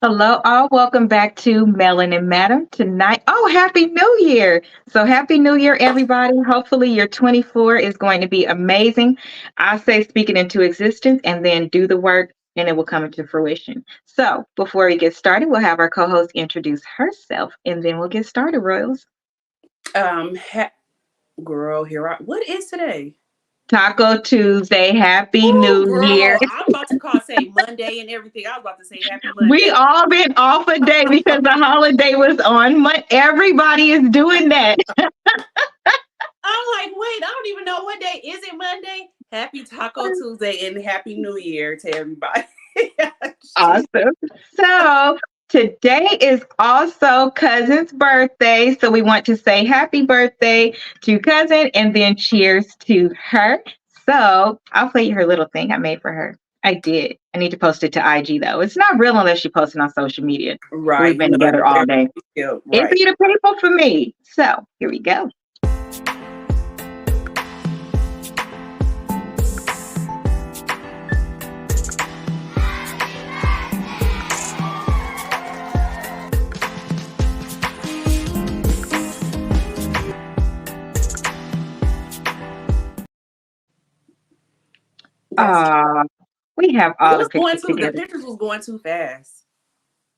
Hello, all. Welcome back to Melon and Madam tonight. Oh, Happy New Year! So, Happy New Year, everybody. Hopefully, your 24 is going to be amazing. I say speak it into existence and then do the work, and it will come into fruition. So, before we get started, we'll have our co host introduce herself, and then we'll get started, Royals. Um, ha- Girl, what is today? Taco Tuesday. Happy Oh, New Year. girl, I'm about to say Monday and everything. I was about to say Happy We Monday. all been off a day because the holiday was on. Everybody is doing that. I'm like, wait, I don't even know what day is it. Monday. Happy Taco Tuesday and Happy New Year to everybody. Awesome. So today is also Cousin's birthday. So we want to say happy birthday to Cousin and then cheers to her. So I'll play you her little thing I made for her. I did. I need to post it to IG though. It's not real unless you post it on social media. We've Right, been together all day. It right. be the people for me. So here we go. That's We have it all the was going pictures too. The together. pictures was going too fast.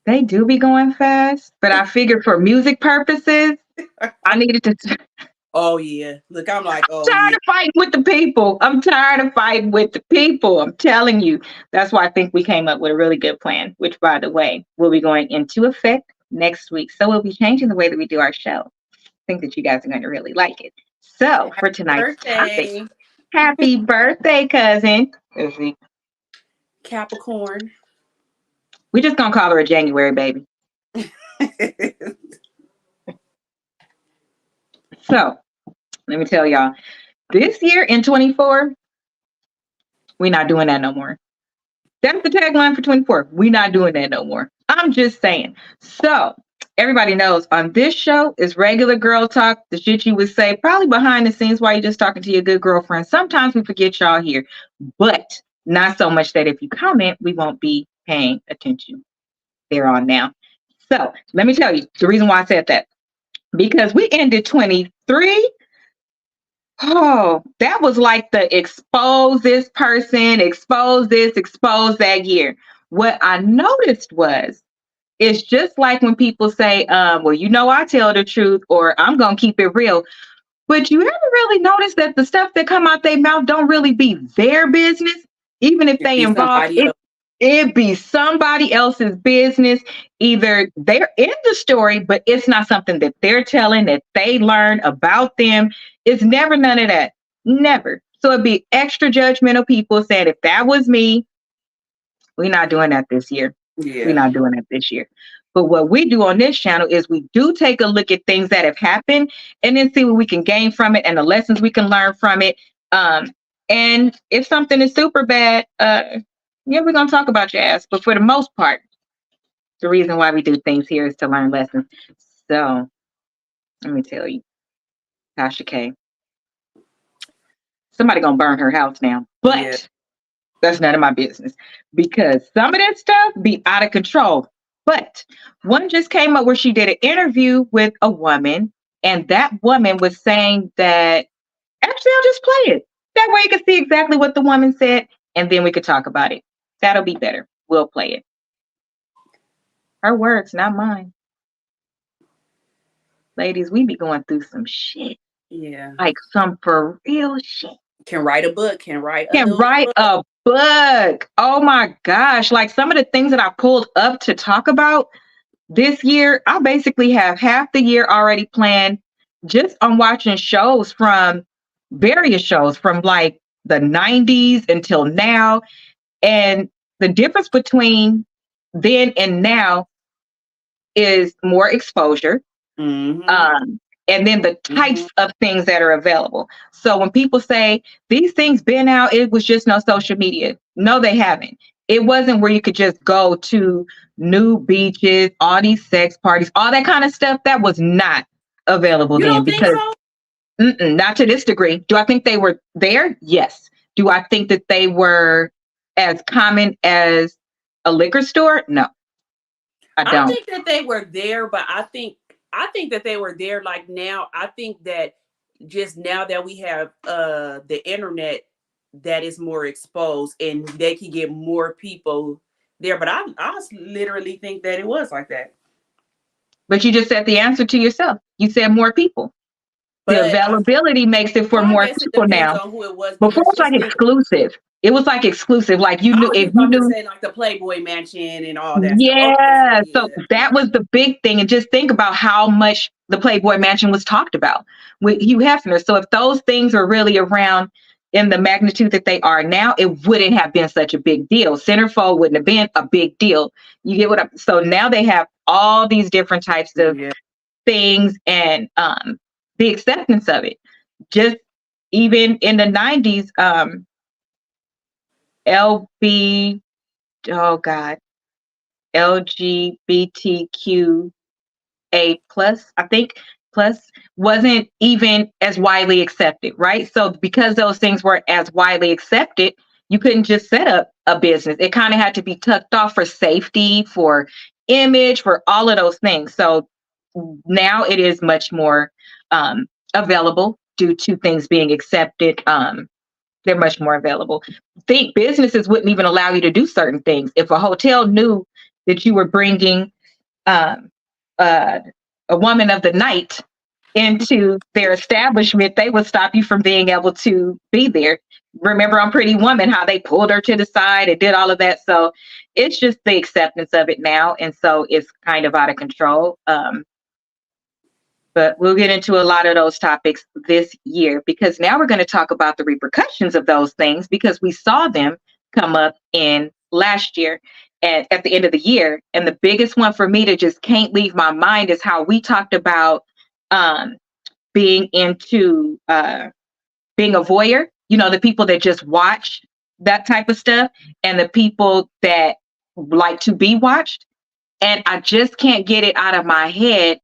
They do be going fast, but I figured for music purposes, I needed to. Oh yeah. Look, I'm like, oh Tired yeah. of fighting with the people. I'm tired of fighting with the people. I'm telling you. That's why I think we came up with a really good plan, which, by the way, will be going into effect next week. So we'll be changing the way that we do our show. I think that you guys are going to really like it. So for Happy tonight's topic, birthday, happy birthday, cousin. Capricorn. We just gonna call her a January baby. So let me tell y'all, this year in 24, we're not doing that no more. That's the tagline for 24. We're not doing that no more. I'm just saying. So everybody knows on this show is regular girl talk, the shit you would say probably behind the scenes while you're just talking to your good girlfriend. Sometimes we forget y'all here, but not so much that if you comment, we won't be paying attention. They're on now. So let me tell you the reason why I said that. Because we ended 23. Oh, that was like the expose this person, expose this, expose that year. What I noticed was it's just like when people say, well, I tell the truth or I'm gonna keep it real. But you ever really notice that the stuff that come out their mouth don't really be their business, even if It they be involve somebody it? else. It be somebody else's business. Either they're in the story, but it's not something that they're telling that they learn about them. It's never none of that. Never. So it'd be extra judgmental people saying, if that was me, we're not doing that this year. We're Yeah. not doing that this year. But what we do on this channel is we do take a look at things that have happened and then see what we can gain from it and the lessons we can learn from it. And if something is super bad, yeah, we're gonna talk about your ass. But for the most part, the reason why we do things here is to learn lessons. So let me tell you, Tasha K. Somebody gonna burn her house now, Yeah. but that's none of my business because some of that stuff be out of control. But one just came up where she did an interview with a woman, and that woman was saying that actually, I'll just play it. That way you can see exactly what the woman said, and then we could talk about it. That'll be better. We'll play it. Her words, not mine. Ladies, we be going through some shit. Yeah. Like some for real shit. Can write a book. Can write a Can little write book. a book. Oh my gosh. Like some of the things that I pulled up to talk about this year, I basically have half the year already planned just on watching shows from various shows from like the 90s until now. And the difference between then and now is more exposure. Mm-hmm. Um, and then the Mm-hmm. types of things that are available. So when people say these things been out, it was just no social media. No, they haven't. It wasn't where you could just go to new beaches, all these sex parties, all that kind of stuff. That was not available You then don't think because so? not to this degree. Do I think they were there? Yes. Do I think that they were as common as a liquor store? No. I I don't. think that they were there, but I think that they were there like now. I think that just now that we have the internet that is more exposed and they can get more people there. But I literally think that it was like that. But you just said the answer to yourself. You said more people. The But availability makes it for I more guess it people depends now. on who it was Before it because was like just think, exclusive. It was like exclusive. Like you I knew was if just you about to knew. say like the Playboy Mansion and all that stuff. Okay, so Yeah. So yeah, that was the big thing. And just think about how much the Playboy Mansion was talked about with Hugh Hefner. So if those things were really around in the magnitude that they are now, it wouldn't have been such a big deal. Centerfold wouldn't have been a big deal. You get what I'm so now they have all these different types of yeah, things and the acceptance of it. Just even in the 90s, LB, oh God, LGBTQ A plus, I think, plus wasn't even as widely accepted, right? So because those things weren't as widely accepted, you couldn't just set up a business. It kind of had to be tucked off for safety, for image, for all of those things. So now it is much more available due to things being accepted. They're much more available. Think businesses wouldn't even allow you to do certain things. If a hotel knew that you were bringing um, uh, a woman of the night into their establishment, they would stop you from being able to be there. Remember on Pretty Woman, how they pulled her to the side and did all of that. So it's just the acceptance of it now. And so it's kind of out of control. But we'll get into a lot of those topics this year because now we're going to talk about the repercussions of those things because we saw them come up in last year and at the end of the year. And the biggest one for me that just can't leave my mind is how we talked about um, being into being a voyeur, you know, the people that just watch that type of stuff and the people that like to be watched. And I just can't get it out of my head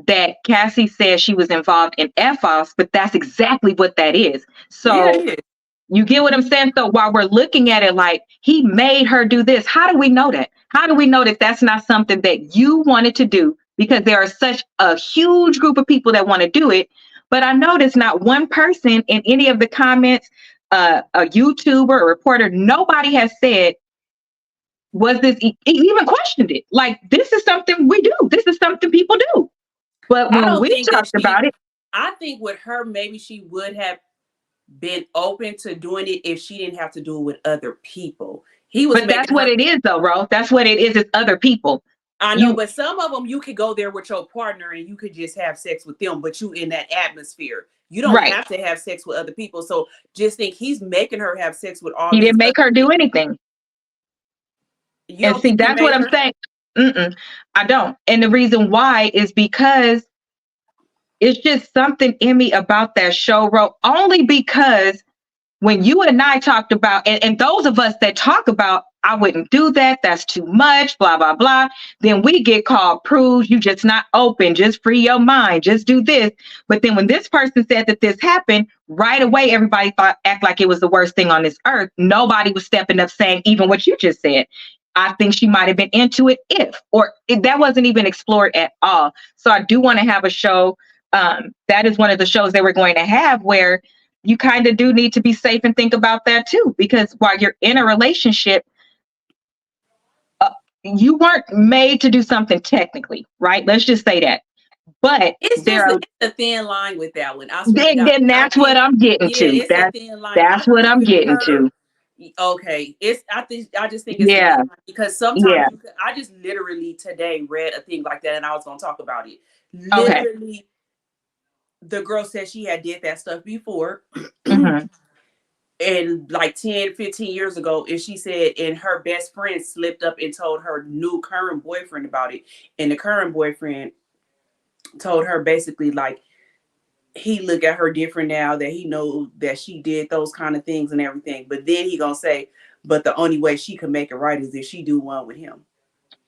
that Cassie says she was involved in FOS, but that's exactly what that is. yeah, So it is. you get what I'm saying? So while we're looking at it like he made her do this, how do we know that? How do we know that that's not something that you wanted to do? Because there are such a huge group of people that want to do it. But I noticed not one person in any of the comments, a YouTuber, a reporter, nobody has said, was this even questioned it? Like, this is something we do. This is something people do. But I when don't we think that talked about it, I think with her, maybe she would have been open to doing it if she didn't have to do it with other people. He was but that's making what her. it is, though, Ro. That's what it is. It's other people. I know, You but some of them you could go there with your partner and you could just have sex with them, but you in that atmosphere. You don't right. have to have sex with other people. So just think he's making her have sex with all He these didn't other make her do people. anything. You And don't see, think he that's what made I'm her? saying. Mm-mm, I don't. And the reason why is because it's just something in me about that show, Ro. Only because when you and I talked about, and those of us that talk about, I wouldn't do that, that's too much, blah, blah, blah, then we get called prudes, you just not open, just free your mind, just do this. But then when this person said that this happened, right away, everybody thought, act like it was the worst thing on this earth. Nobody was stepping up saying even what you just said. I think she might have been into it that wasn't even explored at all. So I do want to have a show. That is one of the shows they were going to have where you kind of do need to be safe and think about that too, because while you're in a relationship, uh, you weren't made to do something technically, right? Let's just say that. But It's there just are, it's a thin line with that one. I swear to God. then I that's what think, I'm getting yeah, to. it's a thin line. I That's what think I'm with getting her, to. okay, I just think it's a Yeah, thin line because sometimes yeah. I just literally today read a thing like that and I was gonna talk about it. Okay. Literally, the girl said she had did that stuff before. Hmm. And like 10, 15 years ago, and she said, and her best friend slipped up and told her new current boyfriend about it. And the current boyfriend told her basically like he look at her different now that he knows that she did those kind of things and everything. But then he gonna say, but the only way she can make it right is if she do one with him.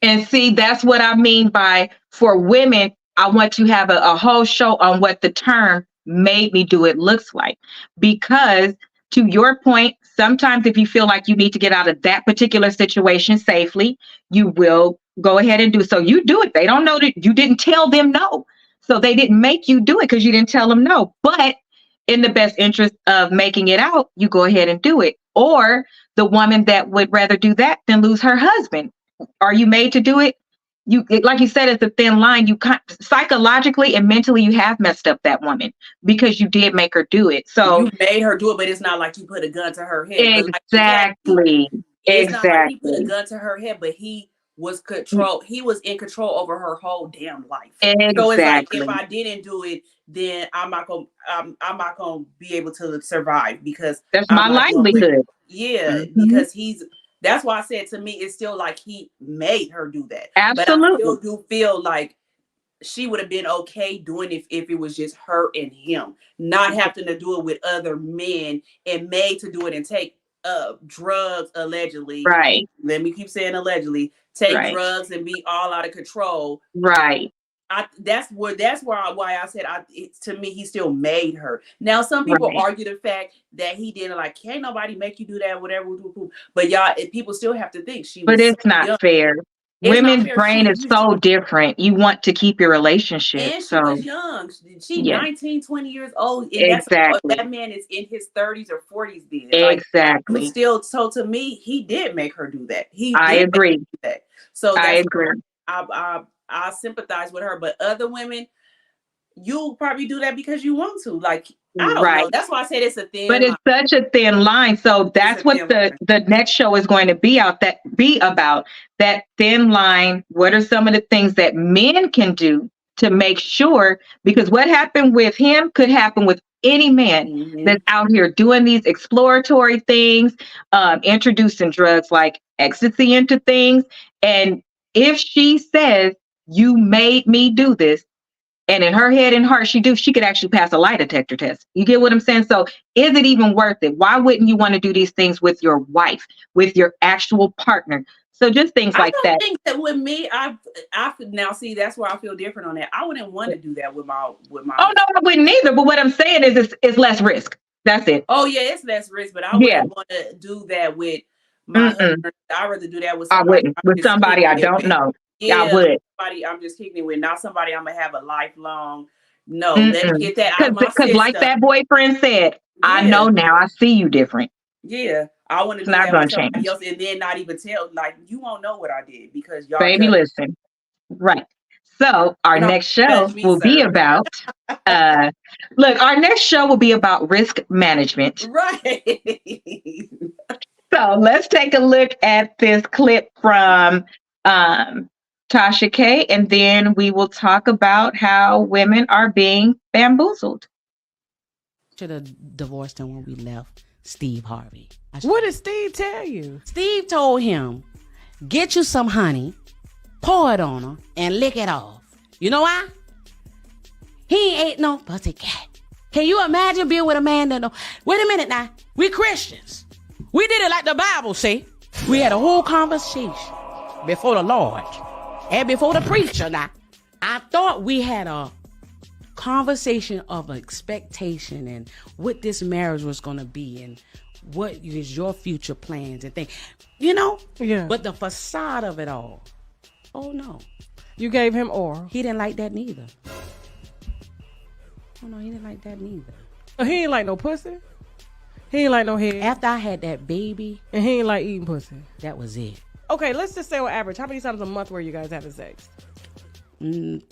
And see, that's what I mean by for women, I want to have a whole show on what the term made me do it looks like. Because to your point, sometimes if you feel like you need to get out of that particular situation safely, you will go ahead and do. So you do it. They don't know that you didn't tell them no. So they didn't make you do it because you didn't tell them no. But in the best interest of making it out, you go ahead and do it. Or the woman that would rather do that than lose her husband. Are you made to do it? You, like you said, it's a thin line. You psychologically and mentally, you have messed up that woman because you did make her do it. So you made her do it, but it's not like you put a gun to her head. Exactly. It's not like he put a gun to her head, but he was He was in control over her whole damn life. Exactly. So it's like, if I didn't do it, then I'm not gonna be able to survive because that's my livelihood. Yeah, because that's why I said, to me, it's still like he made her do that. Absolutely. But I still do feel like she would have been okay doing it if it was just her and him, not having to do it with other men and made to do it and take drugs, allegedly. Right. Let me keep saying allegedly. Take drugs and be all out of control. Right. That's why I said to me, he still made her. Now some people argue the fact that he didn't, like, can't nobody make you do that, whatever. But y'all, people still have to think she was. But it's not fair. Women's brain is so different. You want to keep your relationship. And she was young. She 19, 20 years old. And exactly. That man is in his 30s or 40s then. Exactly. Like, still, so to me, he did make her do that. I agree. Do that. So I agree. I sympathize with her. But other women, you'll probably do that because you want to. Like, I don't know. That's why I said it's a thin line. But it's such a thin line. So that's what the next show is going to be about, that thin line. What are some of the things that men can do to make sure? Because what happened with him could happen with any man that's out here doing these exploratory things, introducing drugs like ecstasy into things. And if she says, you made me do this, and in her head and heart, she could actually pass a lie detector test. You get what I'm saying? So is it even worth it? Why wouldn't you want to do these things with your wife, with your actual partner? So just things like that. I think that with me, I now see, that's where I feel different on that. I wouldn't want to do that with my. Oh no, I wouldn't either. But what I'm saying is, it's less risk. That's it. Oh yeah, it's less risk. But I wouldn't want to do that with my husband. I'd rather do that with somebody. I wouldn't. With somebody I don't know. Yeah, I would. Somebody I'm just kicking it with, not somebody I'm gonna have a lifelong. No, let's get that out of my system. Because like that boyfriend said, I know now. I see you different. Yeah, I want to do that with somebody else, and then not even tell. Like, you won't know what I did because y'all. Baby, listen. Right. So our next show will be about. Look, our next show will be about risk management. Right. So let's take a look at this clip from Tasha K, and then we will talk about how women are being bamboozled. Should have divorced him when we left Steve Harvey. What did Steve tell you? Steve told him, get you some honey, pour it on her, and lick it off. You know why? He ain't no pussycat. Can you imagine being with a man that wait a minute now, we Christians. We did it like the Bible say. We had a whole conversation before the Lord and before the preacher. Now, I thought we had a conversation of expectation and what this marriage was going to be and what is your future plans and things. You know? Yeah. But the facade of it all. Oh, no. You gave him oral. He didn't like that neither. Oh, no, he didn't like that neither. Oh, he ain't like no pussy? He ain't like no head? After I had that baby. And he ain't like eating pussy? That was it. Okay, let's just say on average, how many times a month were you guys having sex?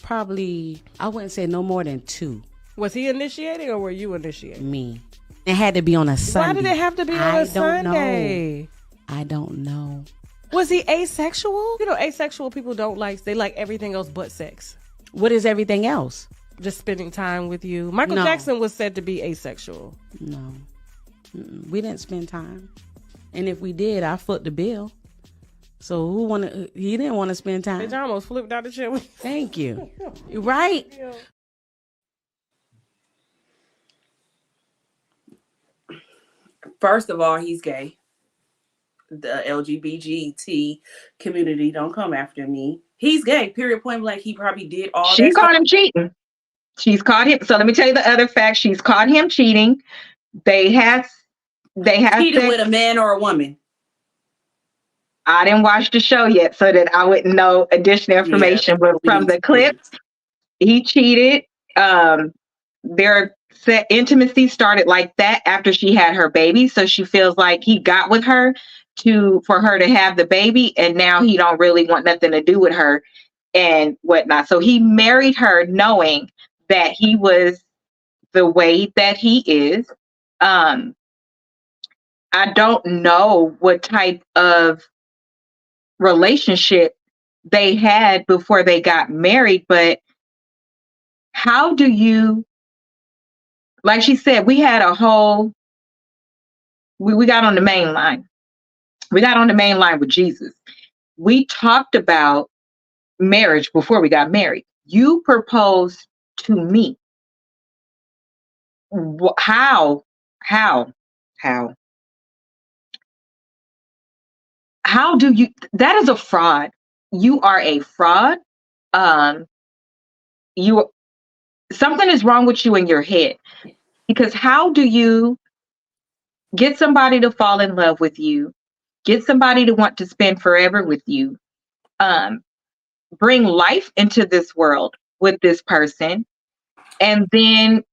Probably, I wouldn't say no more than 2. Was he initiating or were you initiating? Me. It had to be on a Sunday. Why did it have to be on a Sunday? I don't know. Was he asexual? You know, asexual people they like everything else but sex. What is everything else? Just spending time with you. Michael Jackson was said to be asexual. No. We didn't spend time. And if we did, I foot the bill. So he didn't want to spend time. Bitch, I almost flipped out the chair. Thank you. You're right. Yeah. First of all, he's gay. The LGBT community don't come after me. He's gay, period, point blank. He probably did all that. She caught him cheating. She's caught him. So let me tell you the other fact. She's caught him cheating. They have cheated with a man or a woman. I didn't watch the show yet, so that I wouldn't know additional Yeah, information. But we from need the to see. clips, he cheated. Their intimacy started like that after she had her baby, so she feels like he got with her for her to have the baby, and now he don't really want nothing to do with her and whatnot. So he married her knowing that he was the way that he is. Um, I don't know what type of relationship they had before they got married, but how do you, like she said, we had a whole, we got on the main line. We got on the main line with Jesus. We talked about marriage before we got married. You proposed to me. How, how, how, how do you, that is a fraud. You are a fraud. Um, you, something is wrong with you in your head, because how do you get somebody to fall in love with you, get somebody to want to spend forever with you, um, bring life into this world with this person, and then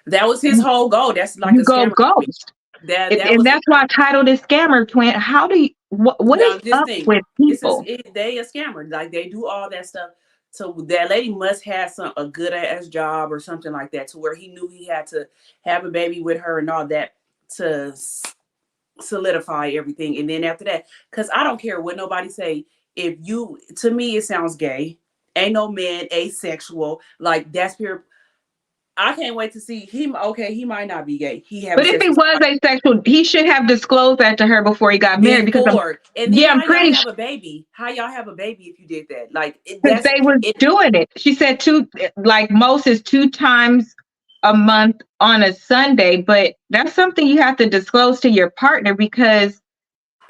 That was his whole goal. That's like you a go scammer. ghost? That And was that's why I titled it Scammer Twin. How do you, what now is this up thing. with This is people? they a scammer. Like they do all that stuff. So that lady must have a good ass job or something like that, to where he knew he had to have a baby with her and all that to solidify everything. And then after that, because I don't care what nobody say, if you, to me it sounds gay. Ain't no man asexual. Like that's pure. I can't wait to see him. Okay, he might not be gay. He having But if sex he with was somebody asexual, he should have disclosed that to her before he got married. Because before, and then yeah, I'm how y'all pretty have sure a baby? How y'all have a baby if you did that? Like that's they was it. doing it. She said like most is 2 times a month on a Sunday, but that's something you have to disclose to your partner, because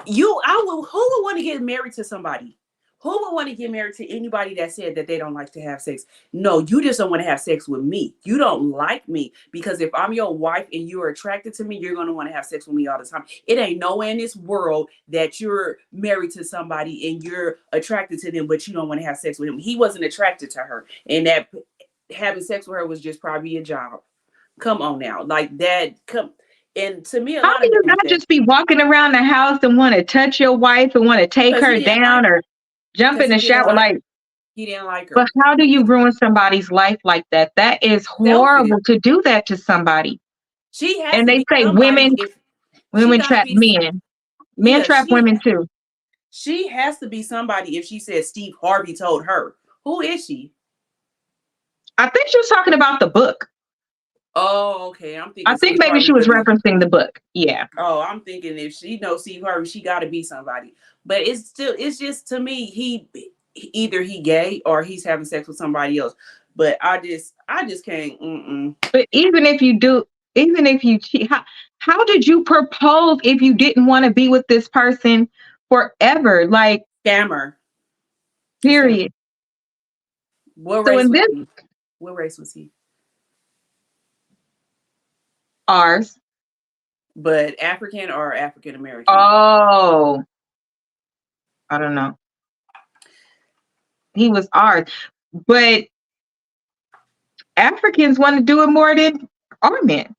Who would want to get married to somebody? Who would want to get married to anybody that said that they don't like to have sex? No, you just don't want to have sex with me. You don't like me, because if I'm your wife and you're attracted to me, you're going to want to have sex with me all the time. It ain't nowhere in this world that you're married to somebody and you're attracted to them, but you don't want to have sex with him. He wasn't attracted to her, and that having sex with her was just probably a job. Come on now, like that. Come. And to me, a how lot do of you men not do that just be walking around the house and want to touch your wife and want to take because her down or jump in the he didn't shower? like Like, he didn't like but her. how do you ruin somebody's life like that? That is Selfish. horrible to do that to somebody. She has And to they be say somebody. If she women got to trap be, men. Men yeah, trap women too. she has to be somebody. If she said Steve Harvey told her, who is she? I think she was talking about the book. Oh, okay. I'm I thinking think Steve maybe Harvey she was really. referencing the book. Yeah. Oh, I'm thinking if she knows Steve Harvey, she got to be somebody. But it's just to me, either he gay or he's having sex with somebody else. But I just can't. But even if you do, even if you cheat, how did you propose if you didn't want to be with this person forever? Like, Scammer. A scammer. period. What So race in was this, he? What race was he? ours. But African or African American? Oh, I don't know. He was ours. But Africans want to do it more than our men.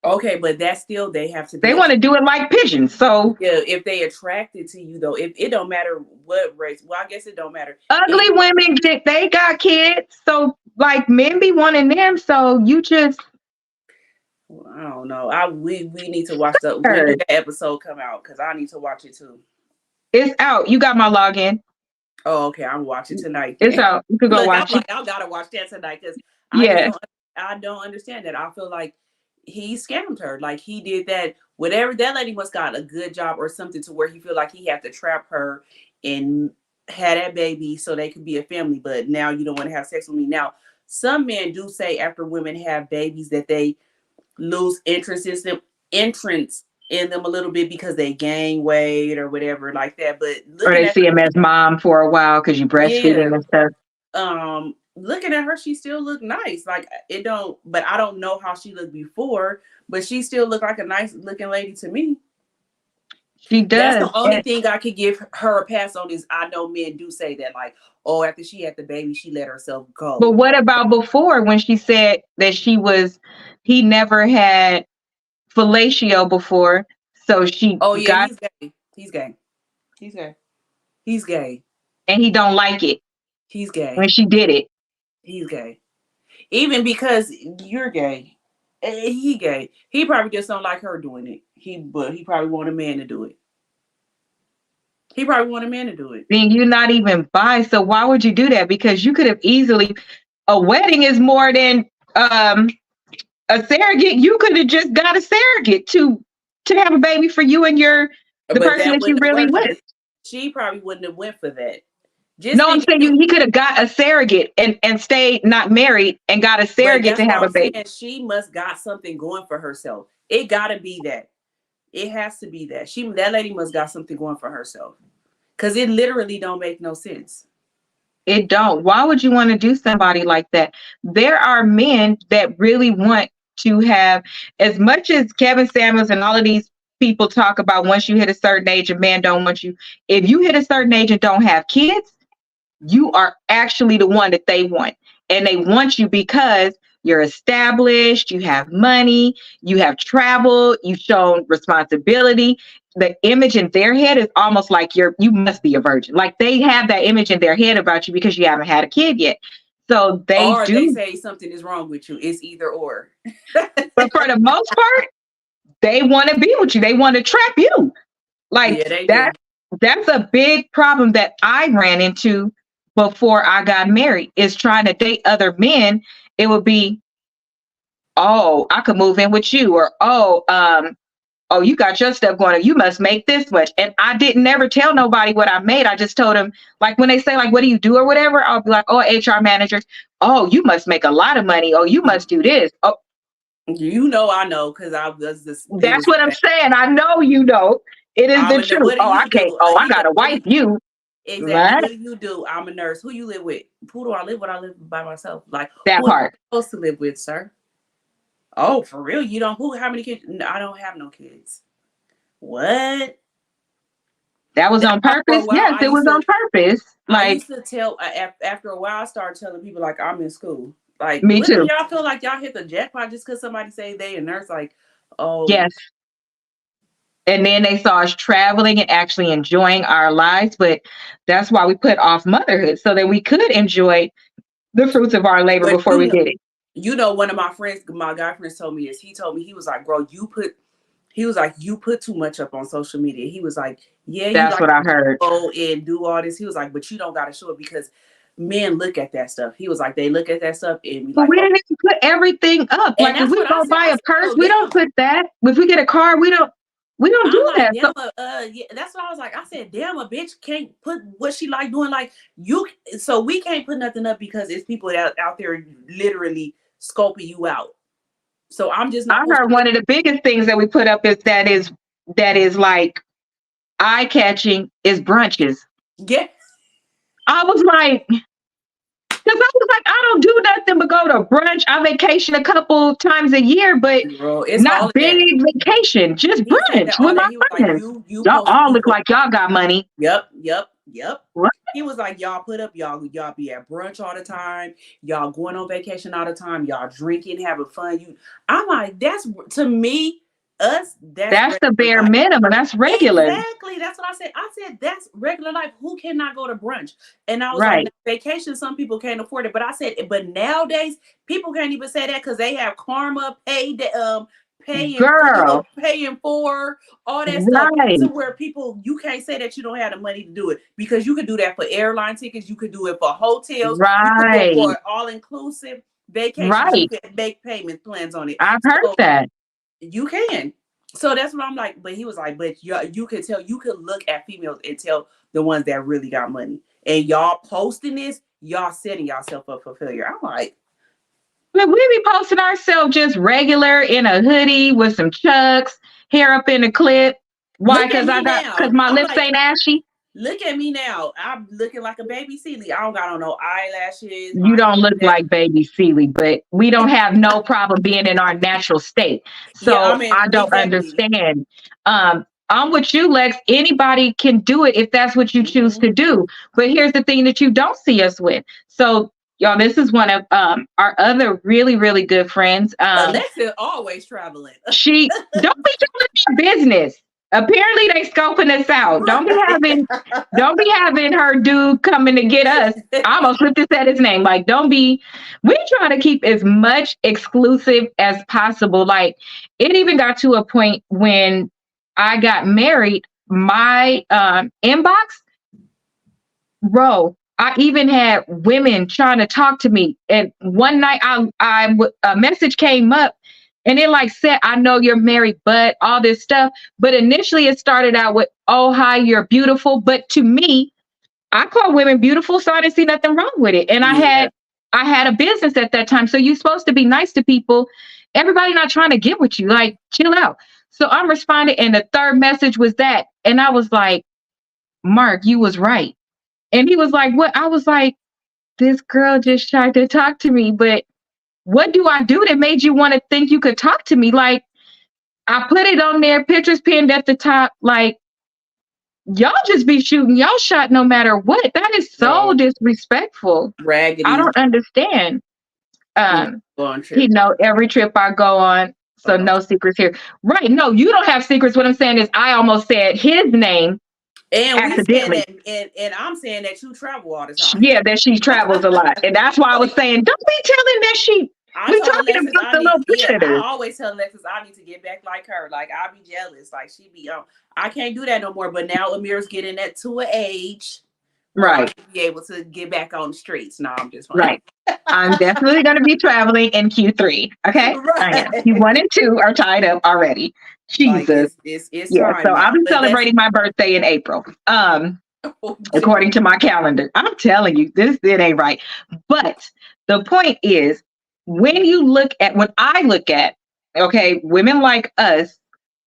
Okay, but that's still they have to They be want to do it like pigeons. So yeah, if they attracted to you though, if it don't matter what race. Well, I guess it don't matter. ugly women, they got kids. So like men be wanting them. So you just I don't know. We need to watch the when do that episode come out? Because I need to watch it too. it's out. You got my login. Oh, okay. I'm watching tonight It's then. out. You can go Look, I'm watch it. like, I gotta watch that tonight because Yeah. I don't understand that. I feel like he scammed her. Like he did that. Whatever that lady must got a good job or something to where he feel like he had to trap her and had that baby so they could be a family. But now you don't want to have sex with me. Now, some men do say after women have babies that they lose entrance in them a little bit because they gain weight or whatever like that. But Or looking they at see him as mom for a while because you breastfeeding yeah, and stuff. looking at her, she still looked nice. Like it don't, but I don't know how she looked before, but she still looked like a nice looking lady to me. She That's does. the only thing I could give her a pass on is I know men do say that, like, oh, after she had the baby, she let herself But go. what about before when she said that he never had fellatio before, so she Oh yeah, got, he's gay. He's gay. He's gay. He's gay. and he don't like it He's gay. when she did it. He's gay. Even because you're gay, he gay. He probably just don't like her doing it. But he probably want a man to do it. He probably want a man to do it. Then you're not even bi, so why would you do that? Because you could have easily, a wedding is more than a surrogate. You could have just got a surrogate to have a baby for you and the But person that that you wouldn't have really worked. with. She probably wouldn't have went for that. Just No, I'm saying he could have got a surrogate and stayed not married and got a surrogate to have a baby. saying. She must got something going for herself. It gotta be that. It has to be that. That lady must got something going for herself. Cause it literally don't make no sense. It don't. Why would you want to do somebody like that? There are men that really want to have, as much as Kevin Samuels and all of these people talk about, once you hit a certain age, a man don't want you. If you hit a certain age and don't have kids, you are actually the one that they want. And they want you because you're established, you have money, you have traveled, you've shown responsibility. The image in their head is almost like you must be a virgin. Like they have that image in their head about you because you haven't had a kid yet. So they or do. They say something is wrong with you. It's either or. But for the most part, they want to be with you. They want to trap you. Like that's a big problem that I ran into before I got married, is trying to date other men. It would be, oh, I could move in with you, or oh, you got your stuff going on, you must make this much. And I didn't never tell nobody what I made. I just told them, like when they say like, what do you do or whatever, I'll be like, oh, HR manager. Oh, you must make a lot of money. Oh, you must do this. Oh, you know, I know, because I was this. That's what I'm saying. I know you know. It is the truth. Oh, I can't. Oh, I gotta wipe you. Exactly. What? What do you do? I'm a nurse. Who you live with? Who do I live with? I live by myself. Like that who part. Am I supposed to live with, sir? Oh, for real? You don't? Who? How many kids? No, I don't have no kids. What? That was on purpose. Yes, it was on purpose. Like I used to tell. After a while, I started telling people like I'm in school. Like me too. Y'all feel like y'all hit the jackpot just because somebody say they a nurse? Like, oh yes. And then they saw us traveling and actually enjoying our lives. But that's why we put off motherhood, so that we could enjoy the fruits of our labor before we did it. You know, one of my friends, my guy friends told me this. He told me, he was like, bro, you put too much up on social media. He was like, yeah, that's what I heard. Go and do all this. He was like, but you don't got to show it because men look at that stuff. He was like, they look at that stuff and be but like, we didn't even put everything up. Like if we go buy a purse, we don't put that. If we get a car, we don't do that. Damn, yeah, that's what I was like. I said, damn, a bitch can't put what she like doing. Like you, so we can't put nothing up because it's people out there literally scoping you out. So I'm just not. I heard one of the biggest things that we put up that is like eye catching is brunches. Yeah. I was like, because I was like, I don't do nothing but go to brunch. I vacation a couple times a year, but it's not big vacation, just brunch with my friends. Like, y'all all look like y'all got money. Yep. What? He was like, y'all put up, y'all be at brunch all the time. Y'all going on vacation all the time. Y'all drinking, having fun. I'm like, that's to me. That's the bare minimum. That's regular. Exactly. That's what I said. I said that's regular life. Who cannot go to brunch? And I was like, vacation, some people can't afford it. But I said, but nowadays people can't even say that because they have karma, paying for all that stuff. To where people, you can't say that you don't have the money to do it because you could do that for airline tickets. You could do it for hotels. Right. You could do it for all inclusive vacation. Right. You could make payment plans on it. I've heard that. You can. So that's what I'm like. But he was like, but you could tell, you could look at females and tell the ones that really got money. And y'all posting this, y'all setting yourself up for failure. I'm like, we be posting ourselves just regular in a hoodie with some chucks, hair up in the clip. Why? Because my lips ain't ashy. Look at me now. I'm looking like a baby Celie. I don't got on no eyelashes. You don't look like baby Celie, but we don't have no problem being in our natural state. So I don't understand. I'm with you, Lex. Anybody can do it if that's what you choose to do. But here's the thing that you don't see us with. So, y'all, this is one of our other really, really good friends. Alexa's always traveling. She don't be doing their business. Apparently, they scoping us out. Don't be having her dude coming to get us. I almost flipped this at his name. Like, don't be. We try to keep as much exclusive as possible. Like, it even got to a point when I got married. My inbox, bro. I even had women trying to talk to me, and one night a message came up. And it like said, I know you're married, but all this stuff. But initially it started out with, oh, hi, you're beautiful. But to me, I call women beautiful, so I didn't see nothing wrong with it. And I had a business at that time. So you're supposed to be nice to people. Everybody not trying to get with you, like, chill out. So I'm responding. And the third message was that. And I was like, Mark, you was right. And he was like, what? I was like, this girl just tried to talk to me, but what do I do that made you want to think you could talk to me? Like, I put it on there, pictures pinned at the top. Like, y'all just be shooting y'all shot no matter what. That is so disrespectful. Raggedy. I don't understand. He know every trip I go on, so no secrets here. Right? No, you don't have secrets. What I'm saying is, I almost said his name. And accidentally. And I'm saying that you travel all the time. Yeah, that she travels a lot. And that's why I was saying, don't be telling that she. We talking about the little predators. I always tell Alexis I need to get back like her. Like, I'll be jealous. Like, she be I can't do that no more. But now Amir's getting that to an age. Right. To be able to get back on the streets. No, I'm just right. I'm definitely going to be traveling in Q3. Okay. Right. Q1 and 2 are tied up already. Jesus. Like, it's yeah. time, So I'll be celebrating my birthday in April. According to my calendar. I'm telling you, it ain't right. But the point is, when you look at what I look at, okay, women like us,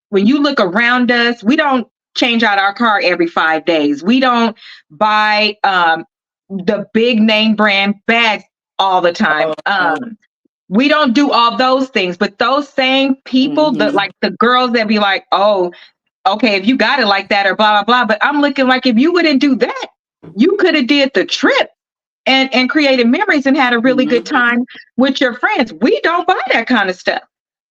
when you look around us, we don't change out our car every 5 days. We don't buy the big name brand bags all the time. We don't do all those things, but those same people, like the girls that be like, oh, okay, if you got it like that or blah, blah, blah. But I'm looking like, if you wouldn't do that, you could have did the trip and created memories and had a really good time with your friends. We don't buy that kind of stuff.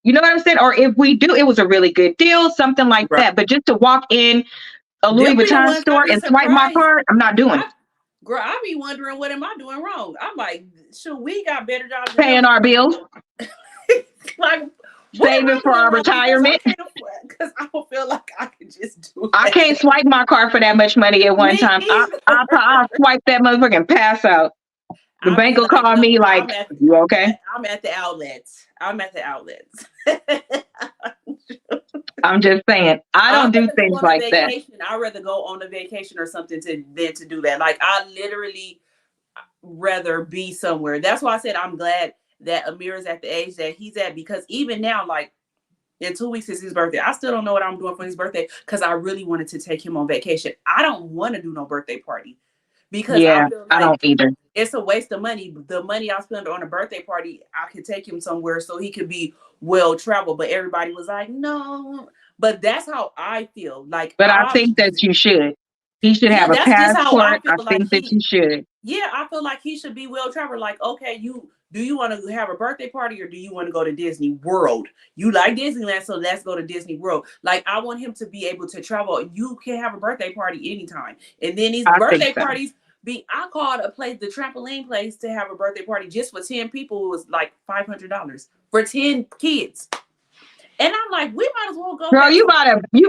You know what I'm saying? Or if we do, it was a really good deal, something like that. But just to walk in a Louis Vuitton store and swipe my card, I'm not doing it. Girl, I be wondering, what am I doing wrong? I'm like, sure, we got better jobs. Paying our bills. Like, saving for our retirement. Because I don't feel like I can just do it. I can't swipe my card for that much money at one time. I'll swipe that motherfucker and pass out. The bank will call me like, you okay? I'm at the outlets. I'm just saying, I don't do things like that. I'd rather go on a vacation or something than to do that. Like, I literally rather be somewhere. That's why I said I'm glad that Amir is at the age that he's at, because even now, like, in 2 weeks is his birthday. I still don't know what I'm doing for his birthday because I really wanted to take him on vacation. I don't want to do no birthday party because I don't either. It's a waste of money. The money I spend on a birthday party, I could take him somewhere so he could be well traveled. But everybody was like, no. But that's how I feel. Like, but I think that you should. He should have a passport. I think that you should. Yeah, I feel like he should be well traveled. Like, okay, do you want to have a birthday party or do you want to go to Disney World? You like Disneyland, so let's go to Disney World. Like, I want him to be able to travel. You can have a birthday party anytime. And then these birthday parties, I called a place, the trampoline place, to have a birthday party just for 10 people. It was like $500 for 10 kids. And I'm like, we might as well go. Girl, you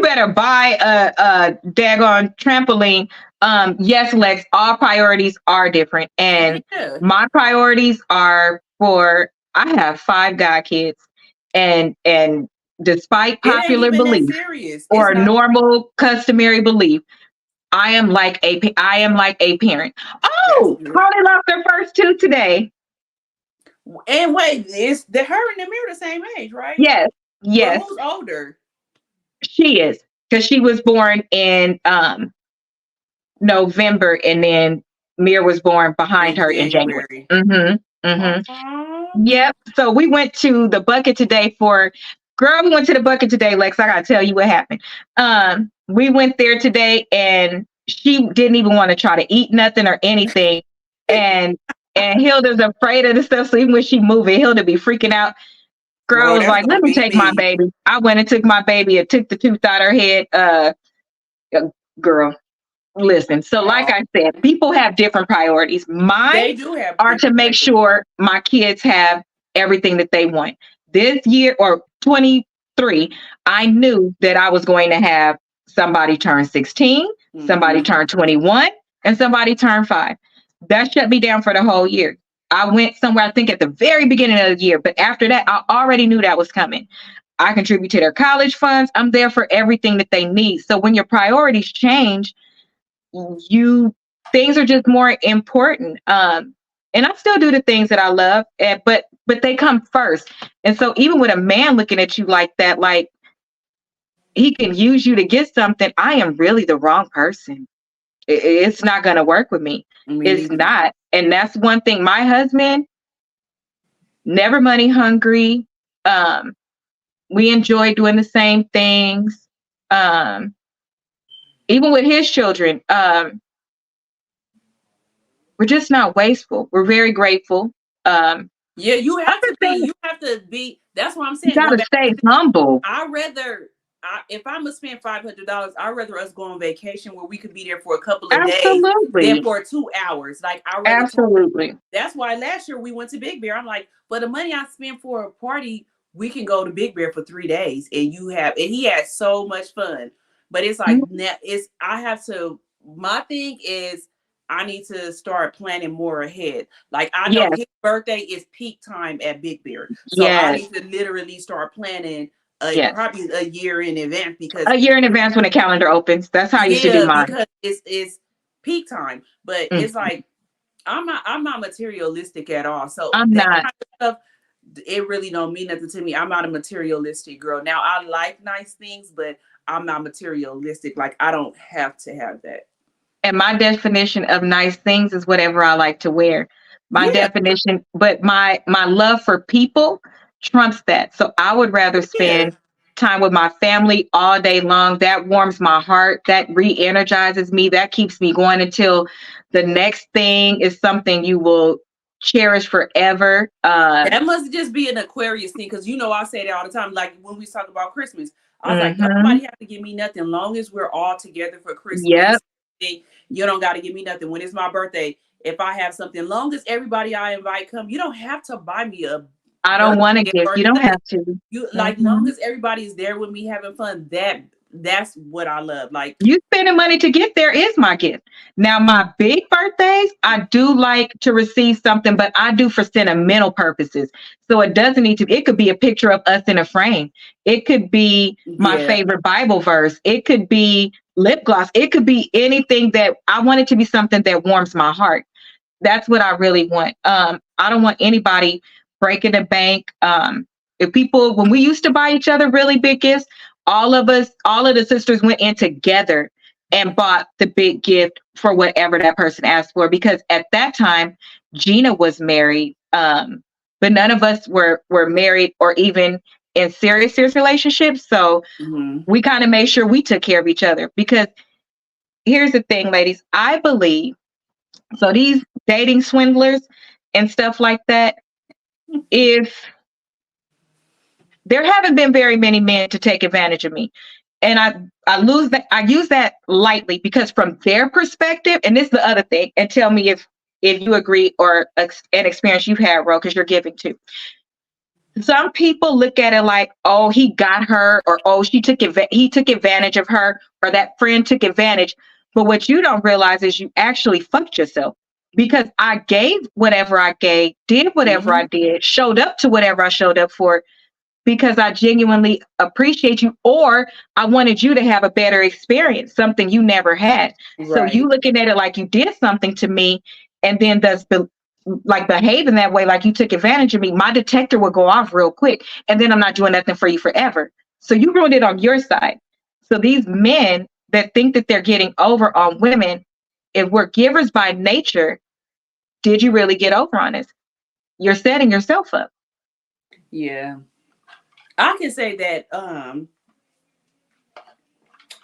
better buy a daggone trampoline. Yes, Lex, all priorities are different. And my priorities are I have 5 god kids. And despite popular belief or normal customary belief, I am like a parent. Oh, Carly lost her first 2 today. And wait, her and Amir the same age, right? Yes. Well, who's older? She is, because she was born in November, and then Mir was born behind her in January. Yep. So we went to the bucket today for Girl, we went to the bucket today, Lex. I gotta tell you what happened. We went there today, and she didn't even want to try to eat nothing or anything. And Hilda's afraid of the stuff. So even when she moving, Hilda be freaking out. Girl Boy, was that's like, gonna "Let me be take my me. baby." I went and took my baby and took the tooth out her head. Girl, listen. So, like Oh, I said, people have different priorities. Mine they do have are to different make priorities. sure my kids have everything that they want. This year or 23, I knew that I was going to have somebody turn 16, somebody Mhm. turn 21, and somebody turn 5. That shut me down for the whole year. I went somewhere, I think, at the very beginning of the year, but after that, I already knew that was coming. I contribute to their college funds. I'm there for everything that they need. So when your priorities change, you things are just more important. And I still do the things that I love, but they come first. And so even with a man looking at you like that, like he can use you to get something, I am really the wrong person. It's not going to work with me. Me It's neither. not. And that's one thing. My husband, never money hungry. Um, we enjoy doing the same things. Um, Even with his children, we're just not wasteful. We're very grateful. Yeah, you have Other to be. thing, You have to be. That's what I'm you saying. Going gotta back, stay humble. if I'm gonna spend $500, I'd rather us go on vacation where we could be there for a couple of days than Absolutely. for 2 hours. Like I rather talk. Absolutely. That's why last year we went to Big Bear. I'm like, for the money I spent for a party, we can go to Big Bear for 3 days, and he had so much fun. But it's like Mhm. it's I have to. My thing is I need to start planning more ahead. Like I know Yes. his birthday is peak time at Big Bear, so I Yes. need to literally start planning Yes. probably a year in advance because A year in advance when the calendar opens. That's how I used to do yeah, mine. because it's peak time. But Mm. it's like I'm not materialistic at all. So I'm that not. kind of stuff, it really don't mean nothing to me. I'm not a materialistic girl. Now I like nice things, but I'm not materialistic. Like I don't have to have that. And my definition of nice things is whatever I like to wear. My Yeah, definition, but my love for people trumps that. So I would rather yeah. spend time with my family all day long. That warms my heart. That re-energizes me. That keeps me going until the next thing is something you will cherish forever. That must just be an Aquarius thing, because I say that all the time. Like when we talk about Christmas, I was like, don't Mhm. nobody have to give me nothing. Long as we're all together for Yep. Christmas, you don't got to give me nothing. When it's my birthday, if I have something, long as everybody I invite come, you don't have to buy me a I don't birthday want to gift give. or You don't nothing. have to. You like long Mhm. as everybody is there with me having fun. That's what I love. Like You spending money to get there is my gift. Now, my big birthdays, I do like to receive something, but I do for sentimental purposes. So it doesn't need to, it could be a picture of us in a frame. It could be my yeah, favorite Bible verse. It could be lip gloss. It could be anything that I want it to be something that warms my heart. That's what I really want. I don't want anybody breaking the bank. If people, when we used to buy each other really big gifts, all of us, all of the sisters went in together and bought the big gift for whatever that person asked for. Because at that time, Gina was married, but none of us were married or even in serious relationships. So hmm we kind of made sure we took care of each other. Because here's the thing, ladies, I believe so these dating swindlers and stuff like that, if there haven't been very many men to take advantage of me. And I use that lightly because from their perspective, and this is the other thing, and tell me if you agree or an experience you've had, Ro, because you're giving too. Some people look at it like, oh, he got her, or oh, he took advantage of her, or that friend took advantage. But what you don't realize is you actually fucked yourself because I gave whatever I gave, did whatever I hmm did, showed up to whatever I showed up for because I genuinely appreciate you, or I wanted you to have a better experience, something you never had. So you right. looking at it like you did something to me, and then like behaving that way, like you took advantage of me, my detector will go off real quick, and then I'm not doing nothing for you forever. So you ruined it on your side. So these men that think that they're getting over on women, if we're givers by nature, did you really get over on us? You're setting yourself up. Yeah. I can say that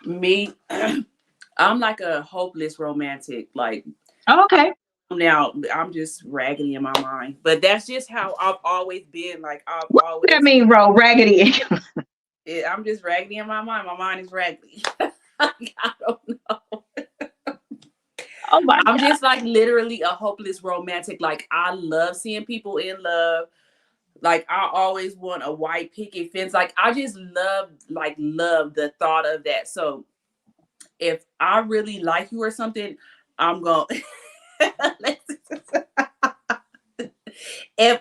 me, I'm like a hopeless romantic. Like, Oh, okay. now I'm just raggedy in my mind, but that's just how I've always been. Like, I've What does that always, mean, Ro? Raggedy. I'm just raggedy in my mind. My mind is raggedy. I don't know. Oh my I'm God. just like literally a hopeless romantic. Like, I love seeing people in love. Like, I always want a white picket fence. Like, I just love the thought of that. So if I really like you or something, I'm going if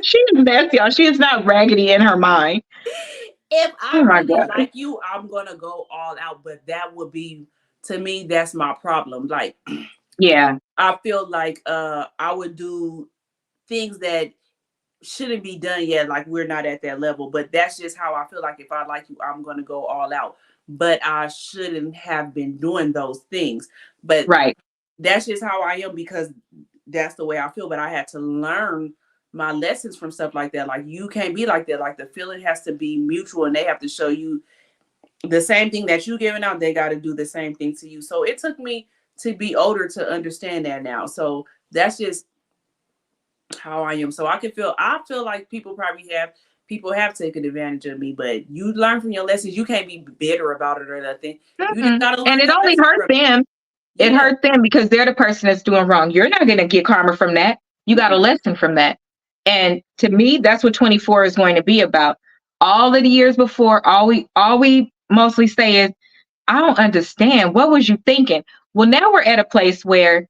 She is messy, y'all. She is not raggedy in her mind. if Oh I my really God. like you, I'm gonna go all out. But that would be, to me, that's my problem. Like, Yeah. I feel like I would do things that shouldn't be done yet. Like, we're not at that level. But that's just how I feel. Like, if I like you, I'm gonna go all out. But I shouldn't have been doing those things. But Right. that's just how I am, because that's the way I feel. But I had to learn my lessons from stuff like that. Like, you can't be like that. Like, the feeling has to be mutual, and they have to show you the same thing that you giving out. They got to do the same thing to you. So it took me to be older to understand that now. So that's just how I am. So I feel like people have taken advantage of me, but you learn from your lessons. You can't be bitter about it or nothing. You just Mm-mm. gotta And learn it your only lessons hurt from it. them. It Yeah. hurt them because they're the person that's doing wrong. You're not going to get karma from that. You got a lesson from that. And to me, that's what 24 is going to be about. All of the years before, all we mostly say is, I don't understand. What was you thinking? Well, now we're at a place where,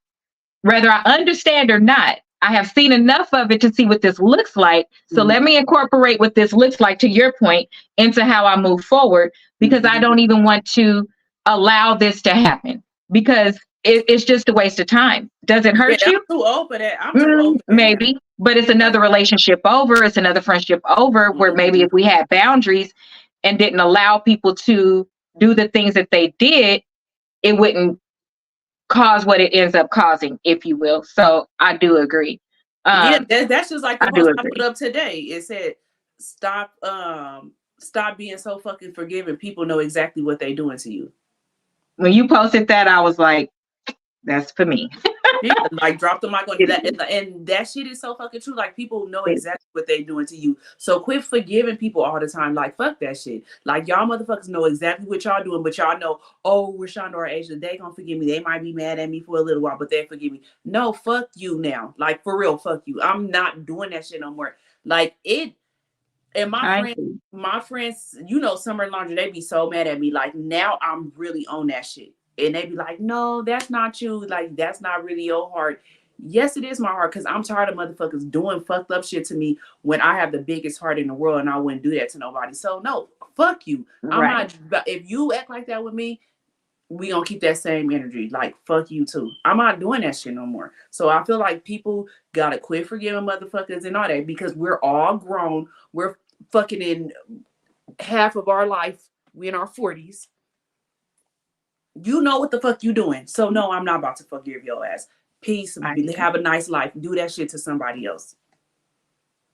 whether I understand or not, I have seen enough of it to see what this looks like. So let me incorporate what this looks like, to your point, into how I move forward, because I don't even want to allow this to happen, because it's just a waste of time. Does it Yeah, hurt I'm you? too old for that. I'm too old for that now. Maybe, but it's another relationship over. It's another friendship over, where maybe if we had boundaries and didn't allow people to do the things that they did, it wouldn't cause what it ends up causing, if you will. So I do agree. Yeah, that's just like the I do post I put agree. up today. It said, stop being so fucking forgiving. People know exactly what they're doing to you. When you posted that, I was like, that's for me. Yeah, like, drop the mic on that, and that shit is so fucking true. Like, people know exactly what they're doing to you. So quit forgiving people all the time. Like, fuck that shit. Like, y'all motherfuckers know exactly what y'all doing, but y'all know, oh, we're Shonda or Asia. They gonna forgive me. They might be mad at me for a little while, but they forgive me. No, fuck you now. Like, for real, fuck you. I'm not doing that shit no more. Like, it. And my friends, Summer Laundry, they be so mad at me. Like, now I'm really on that shit. And they be like, no, that's not you. Like, that's not really your heart. Yes, it is my heart, because I'm tired of motherfuckers doing fucked up shit to me when I have the biggest heart in the world, and I wouldn't do that to nobody. So, no, fuck you. I'm Right. not, if you act like that with me, we gonna keep that same energy. Like, fuck you too. I'm not doing that shit no more. So I feel like people gotta quit forgiving motherfuckers and all that, because we're all grown. We're fucking in half of our life. We in our 40s. You know what the fuck you doing. So no, I'm not about to forgive your ass. Peace. Have a nice life. Do that shit to somebody else.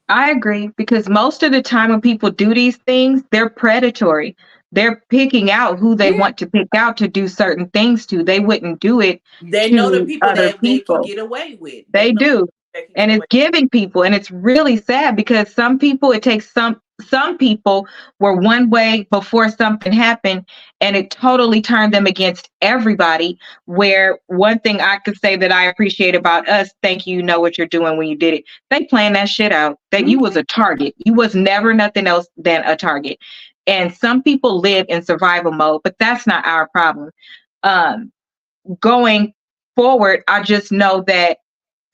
I agree, because most of the time when people do these things, they're predatory. They're picking out who they want to pick out to do certain things to. They wouldn't do it They know the to people other that they can people. get away with. They do. And it's giving people, and it's really sad, because some people, it takes some people were one way before something happened, and it totally turned them against everybody. Where one thing I could say that I appreciate about us, thank you, know what you're doing when you did it. They planned that shit out. That you was a target. You was never nothing else than a target. And some people live in survival mode, but that's not our problem. Going forward, I just know that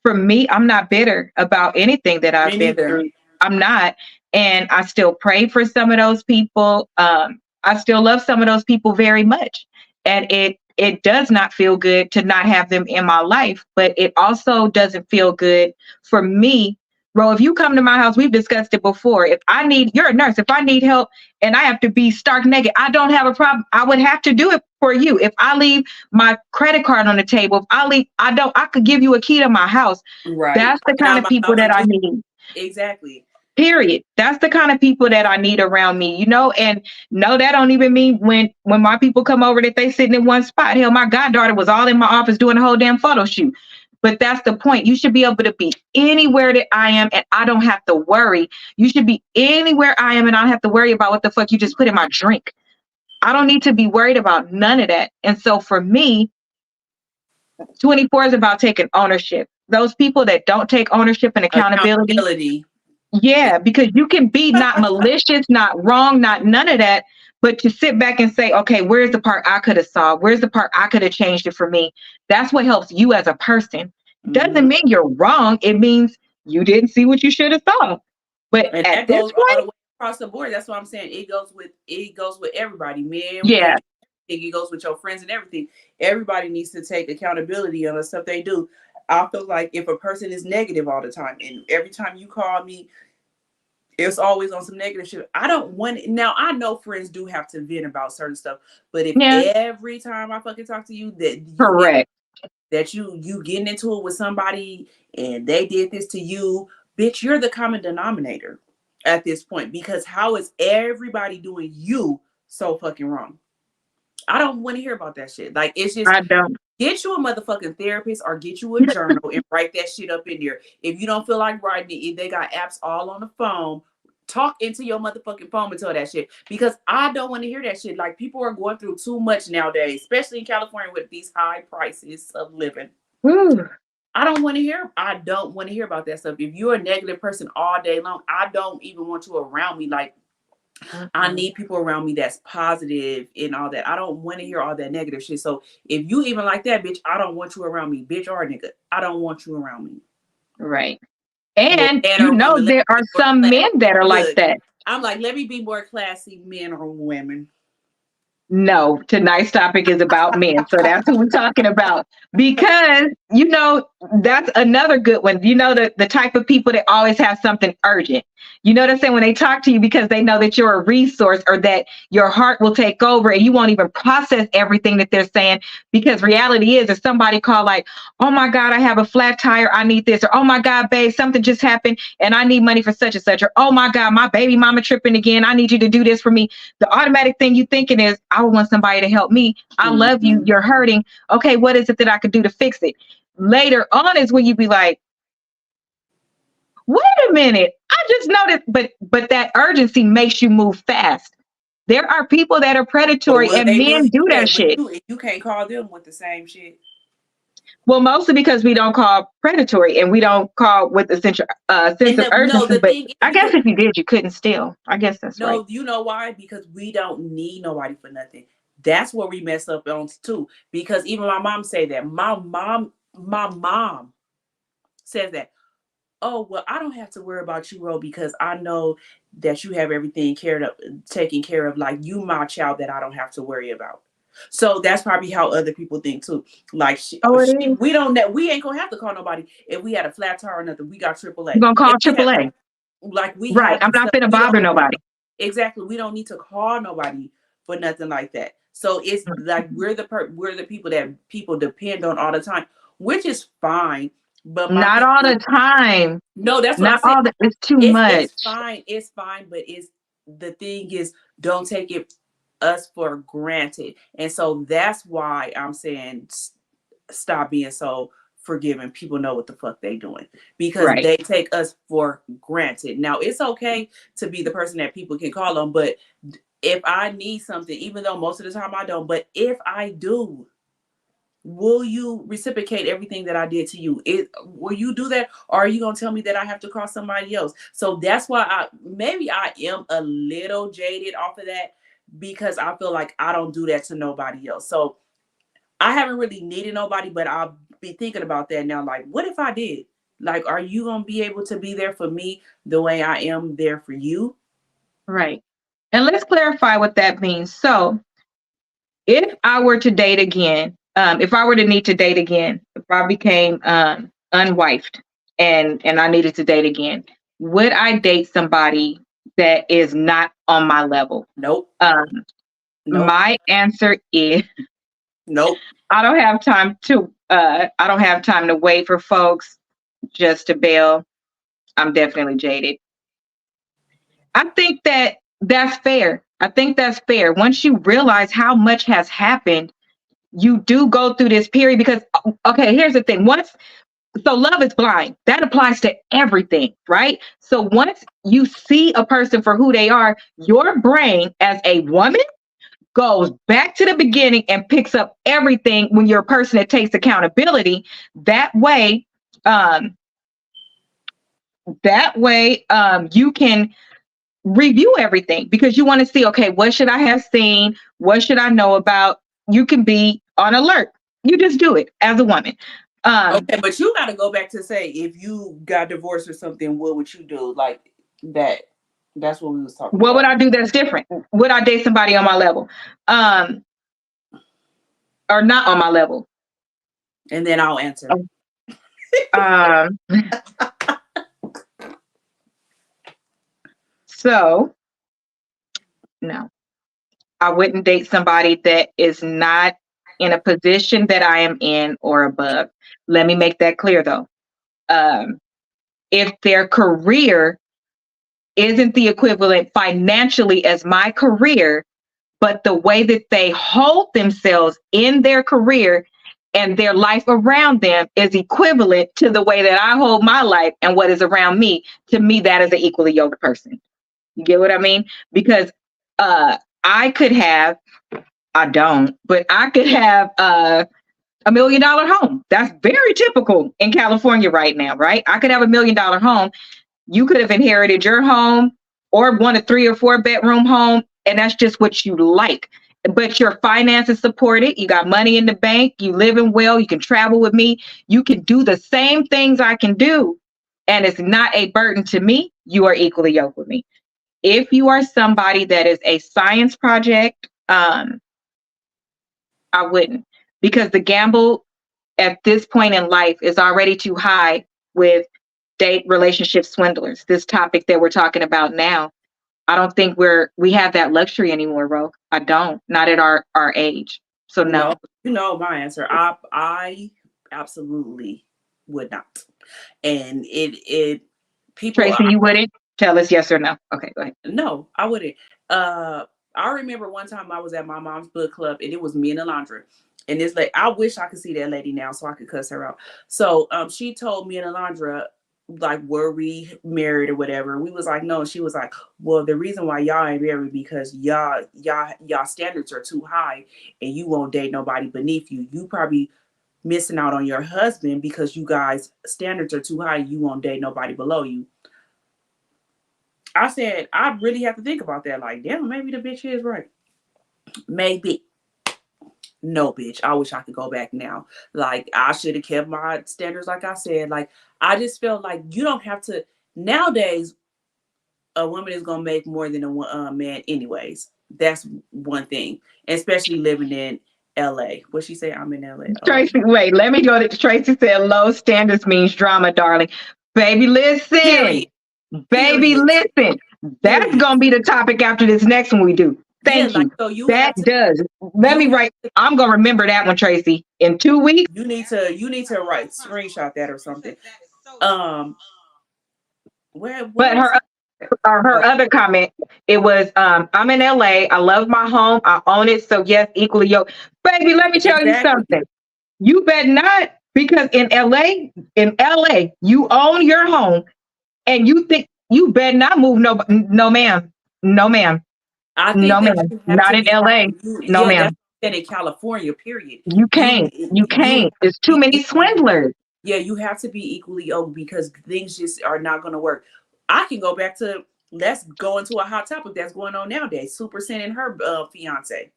for me, I'm not bitter about anything that I've been through. I'm not. And I still pray for some of those people. I still love some of those people very much. And it does not feel good to not have them in my life, but it also doesn't feel good for me. Bro, if you come to my house, we've discussed it before. You're a nurse. If I need help and I have to be stark naked, I don't have a problem. I would have to do it for you. If I leave my credit card on the table, I could give you a key to my house. Right. That's the kind of people that I need. Exactly. Period. That's the kind of people that I need around me, and no, that don't even mean when my people come over that they sitting in one spot. Hell, my goddaughter was all in my office doing a whole damn photo shoot. But that's the point. You should be able to be anywhere that I am and I don't have to worry. You should be anywhere I am and I don't have to worry about what the fuck you just put in my drink. I don't need to be worried about none of that. And so for me, 24 is about taking ownership. Those people that don't take ownership and accountability. Yeah, because you can be not malicious, not wrong, not none of that, but to sit back and say, okay, where's the part I could have solved? Where's the part I could have changed it for me? That's what helps you as a person. Doesn't mean you're wrong. It means you didn't see what you should have thought. But and at that this goes point, all the way across the board. That's what I'm saying. It goes with everybody, men, yeah. women, it goes with your friends and everything. Everybody needs to take accountability on the stuff they do. I feel like if a person is negative all the time, and every time you call me, it's always on some negative shit. I don't want it. Now, I know friends do have to vent about certain stuff, but if every time I fucking talk to you that you getting into it with somebody and they did this to you, bitch, you're the common denominator at this point, because how is everybody doing you so fucking wrong? I don't want to hear about that shit. Like, it's just, I don't. Get you a motherfucking therapist or get you a journal and write that shit up in there. If you don't feel like writing it, if they got apps all on the phone, talk into your motherfucking phone and tell that shit. Because I don't want to hear that shit. Like, people are going through too much nowadays, especially in California with these high prices of living. Ooh. I don't want to hear about that stuff. If you're a negative person all day long, I don't even want you around me. Like, I need people around me that's positive and all that. I don't want to hear all that negative shit. So if you even like that, bitch, I don't want you around me, bitch or nigga. I don't want you around me. Right. And there are some men that are like that. I'm like, let me be more classy, men or women. No, tonight's topic is about men. So that's who we're talking about. Because, that's another good one. The type of people that always have something urgent. You know what I'm saying? When they talk to you because they know that you're a resource or that your heart will take over and you won't even process everything that they're saying. Because reality is, if somebody call like, oh my God, I have a flat tire, I need this. Or, oh my God, babe, something just happened and I need money for such and such. Or, oh my God, my baby mama tripping again. I need you to do this for me. The automatic thing you thinking is, I want somebody to help me. I love you. You're hurting. Okay, what is it that I could do to fix it? Later on is when you be like, wait a minute. I just noticed, but that urgency makes you move fast. There are people that are predatory and men really do that shit. You can't call them with the same shit. Well, mostly because we don't call predatory and we don't call with a sense of urgency. But I guess if you did, you couldn't steal. I guess that's right. No, you know why? Because we don't need nobody for nothing. That's where we mess up on too. Because even my mom say that. My mom says that. Oh, well, I don't have to worry about you, Ro, because I know that you have everything taken care of. Like, you my child that I don't have to worry about. So that's probably how other people think too. Like, we ain't gonna have to call nobody if we had a flat tire or nothing. We got AAA. We're gonna call AAA. Right. I'm not gonna bother nobody. Exactly. We don't need to call nobody for nothing like that. So it's like we're the people that people depend on all the time, which is fine. But not all the time. No, that's not all. It's too much. It's fine. But the thing is, don't take us for granted. And so that's why I'm saying stop being so forgiving. People know what the fuck they doing because they take us for granted. Now it's okay to be the person that people can call on, but if I need something, even though most of the time I don't, but if I do, will you reciprocate everything that I did to you? Will you do that? Or are you going to tell me that I have to call somebody else? So that's why I am a little jaded off of that, because I feel like I don't do that to nobody else. So I haven't really needed nobody, but I'll be thinking about that now. Like, what if I did? Like, are you going to be able to be there for me the way I am there for you? Right. And let's clarify what that means. So if I were to date again, if I were to need to date again, if I became unwifed and I needed to date again, would I date somebody that is not on my level? Nope. My answer is nope. I don't have time to wait for folks just to bail. I'm definitely jaded. I think that's fair. I think that's fair. Once you realize how much has happened, you do go through this period because, okay, here's the thing. So love is blind. That applies to everything, right? So once you see a person for who they are, your brain as a woman goes back to the beginning and picks up everything when you're a person that takes accountability. That way, you can review everything because you want to see, okay, what should I have seen? What should I know about? You can be on alert. You just do it as a woman. Okay, but you got to go back to say, if you got divorced or something, what would you do? Like that. That's what we was talking What about. would I do that's different? Would I date somebody on my level? Or not on my level? And then I'll answer. So, no, I wouldn't date somebody that is not in a position that I am in or above. Let me make that clear though. If their career isn't the equivalent financially as my career, but the way that they hold themselves in their career and their life around them is equivalent to the way that I hold my life and what is around me, to me, that is an equally yoked person. You get what I mean? Because I could have, I don't, but I could have $1 million home. That's very typical in California right now, right? I could have $1 million home. You could have inherited your home or want a 3 or 4 bedroom home, and that's just what you like. But your finances support it. You got money in the bank. You living well. You can travel with me. You can do the same things I can do, and it's not a burden to me. You are equally yoked with me. If you are somebody that is a science project, I wouldn't, because the gamble at this point in life is already too high with date relationship swindlers. This topic that we're talking about now, I don't think we have that luxury anymore, Ro. I don't, not at our age. So no. You know my answer. I absolutely would not. And it people. Tracy, you wouldn't? Tell us yes or no. Okay, go ahead. No, I wouldn't. I remember one time I was at my mom's book club and it was me and Alondra. And it's like, I wish I could see that lady now so I could cuss her out. So she told me and Alondra, like, were we married or whatever? We was like, no. She was like, well, the reason why y'all ain't married because y'all standards are too high and you won't date nobody beneath you. You probably missing out on your husband because you guys standards are too high. You won't date nobody below you. I said, I really have to think about that. Like, damn, maybe the bitch is right. Maybe. No, bitch. I wish I could go back now. Like, I should have kept my standards, like I said. Like, I just felt like you don't have to. Nowadays, a woman is going to make more than a man anyways. That's one thing. Especially living in LA. What she say? I'm in LA. Tracy, wait, let me go to Tracy said low standards means drama, darling. Baby, listen. Period. Baby, listen. That's going to be the topic after this next one we do. Thank you. Like, so that does. Let me write. I'm going to remember that one, Tracy. In 2 weeks. You need to write, screenshot that or something. But her other comment, it was, I'm in LA. I love my home. I own it. So yes, equally yoked. Baby, let me tell you something. You bet not, because in LA, you own your home. And you think you better not move? No, ma'am. No, ma'am. No, ma'am. Not in LA. No, ma'am. And in California, period. You can't. You can't. There's too many swindlers. Yeah, you have to be equally open because things just are not going to work. I can go back to, let's go into a hot topic that's going on nowadays. Super Sin and her fiance.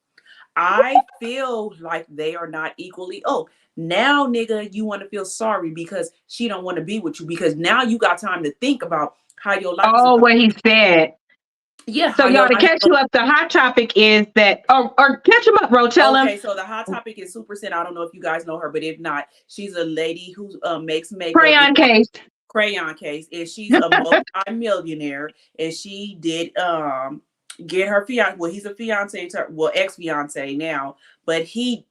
I feel like they are not equally. Oh, now, nigga, you want to feel sorry because she don't want to be with you because now you got time to think about how your life. Oh, what he said. Yeah. So y'all, to catch you up, the hot topic is that, or catch him up, bro. Tell him. Okay, so the hot topic is Super Sin. I don't know if you guys know her, but if not, she's a lady who makes makeup. Crayon Case, and she's a multi-millionaire, and she did get her fiance. Well, he's a fiance, ex-fiance now, but he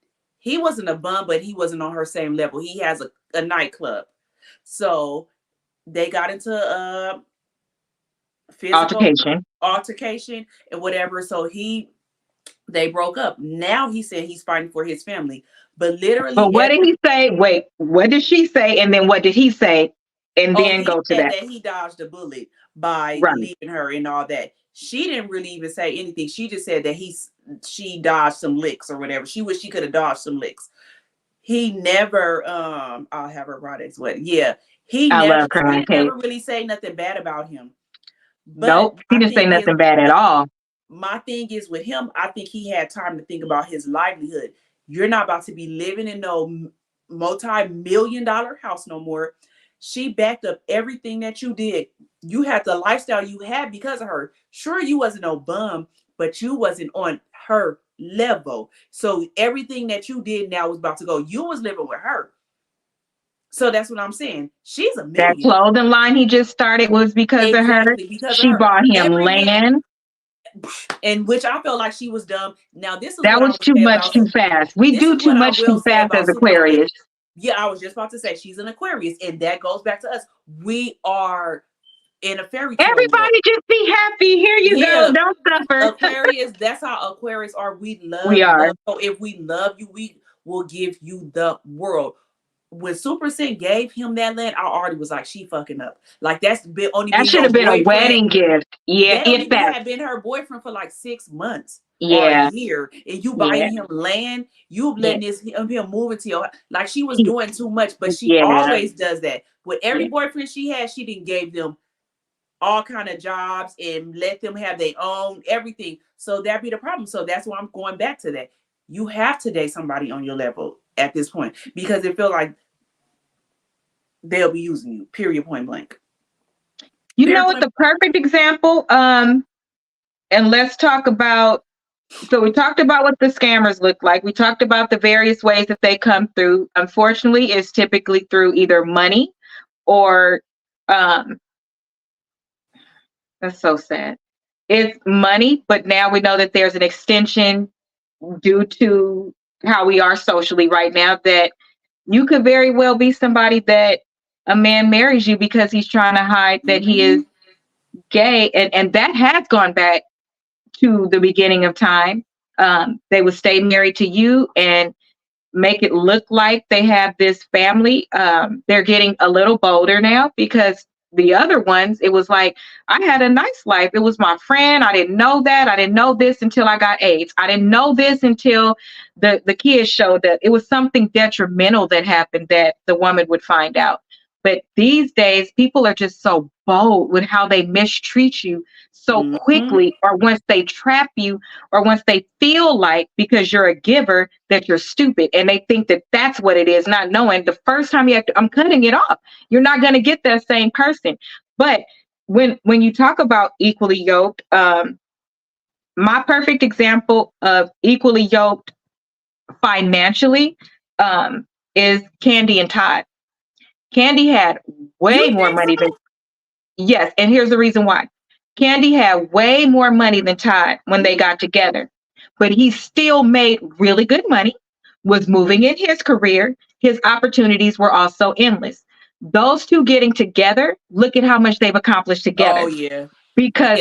wasn't a bum, but he wasn't on her same level. He has a nightclub, so they got into physical Altercation. altercation and whatever. So they broke up. Now he said he's fighting for his family. But But literally what did he say? Wait, what did she say? And then what did he say? And then he go to said that. that he dodged a bullet by Right. leaving her and all that. She didn't really even say anything. She just said that she dodged some licks or whatever. She wished she could have dodged some licks. He never I'll have her write it. What? Yeah. He I never love she crying didn't Kate. never really say nothing bad about him. But Nope. He didn't say nothing bad at all. my thing is with him, I think he had time to think about his livelihood. You're not about to be living in no multi-million-dollar house no more. She backed up everything that you did. You had the lifestyle you had because of her. Sure, you wasn't no bum, but you wasn't on her level. So everything that you did now was about to go. You was living with her. So that's what I'm saying. She's a That millionaire. clothing line he just started was because of her. Exactly, because of She her. bought him Every land. in which I felt like she was dumb. Now, this is That what I was would too say much about too fast. We this do is too what I much too will say fast about as Super Sick. Aquarius. Yeah, I was just about to say she's an Aquarius, and that goes back to us. We are in a fairy tale world. Everybody just be happy. Here you go. Don't suffer. Aquarius, that's how Aquarius are. We love, We are. love. So if we love you, we will give you the world. When Super Sin gave him that land, I already was like, she fucking up. Like that's only That been should your have been a boyfriend. wedding gift. Yeah, That if that. had been her boyfriend for like 6 months or Yeah. a year, and you buying him land, you letting him move into your like she was doing too much, but she always does that. With every boyfriend she had, she didn't gave them all kind of jobs and let them have their own everything. So that be the problem. So that's why I'm going back to that. You have to date somebody on your level at this point because it feel like they'll be using you. Period. Point blank. You know what the perfect example? And let's talk about. So we talked about what the scammers look like. We talked about the various ways that they come through. Unfortunately, it's typically through either money or that's so sad. It's money, but now we know that there's an extension due to how we are socially right now that you could very well be somebody that a man marries you because he's trying to hide that he is gay. And that has gone back to the beginning of time. They would stay married to you and make it look like they have this family. They're getting a little bolder now because the other ones, it was like, I had a nice life. It was my friend. I didn't know that. I didn't know this until I got AIDS. I didn't know this until the kids showed up. It was something detrimental that happened that the woman would find out. But these days, people are just so bold with how they mistreat you so quickly, or once they trap you, or once they feel like because you're a giver that you're stupid, and they think that that's what it is, not knowing the first time you have to, I'm cutting it off. You're not going to get that same person. But when you talk about equally yoked, my perfect example of equally yoked financially is Candy and Todd. Candy had way more money than yes, and here's the reason why. Candy had way more money than Todd when they got together, but he still made really good money, was moving in his career. His opportunities were also endless. Those two getting together, look at how much they've accomplished together. Oh yeah. Because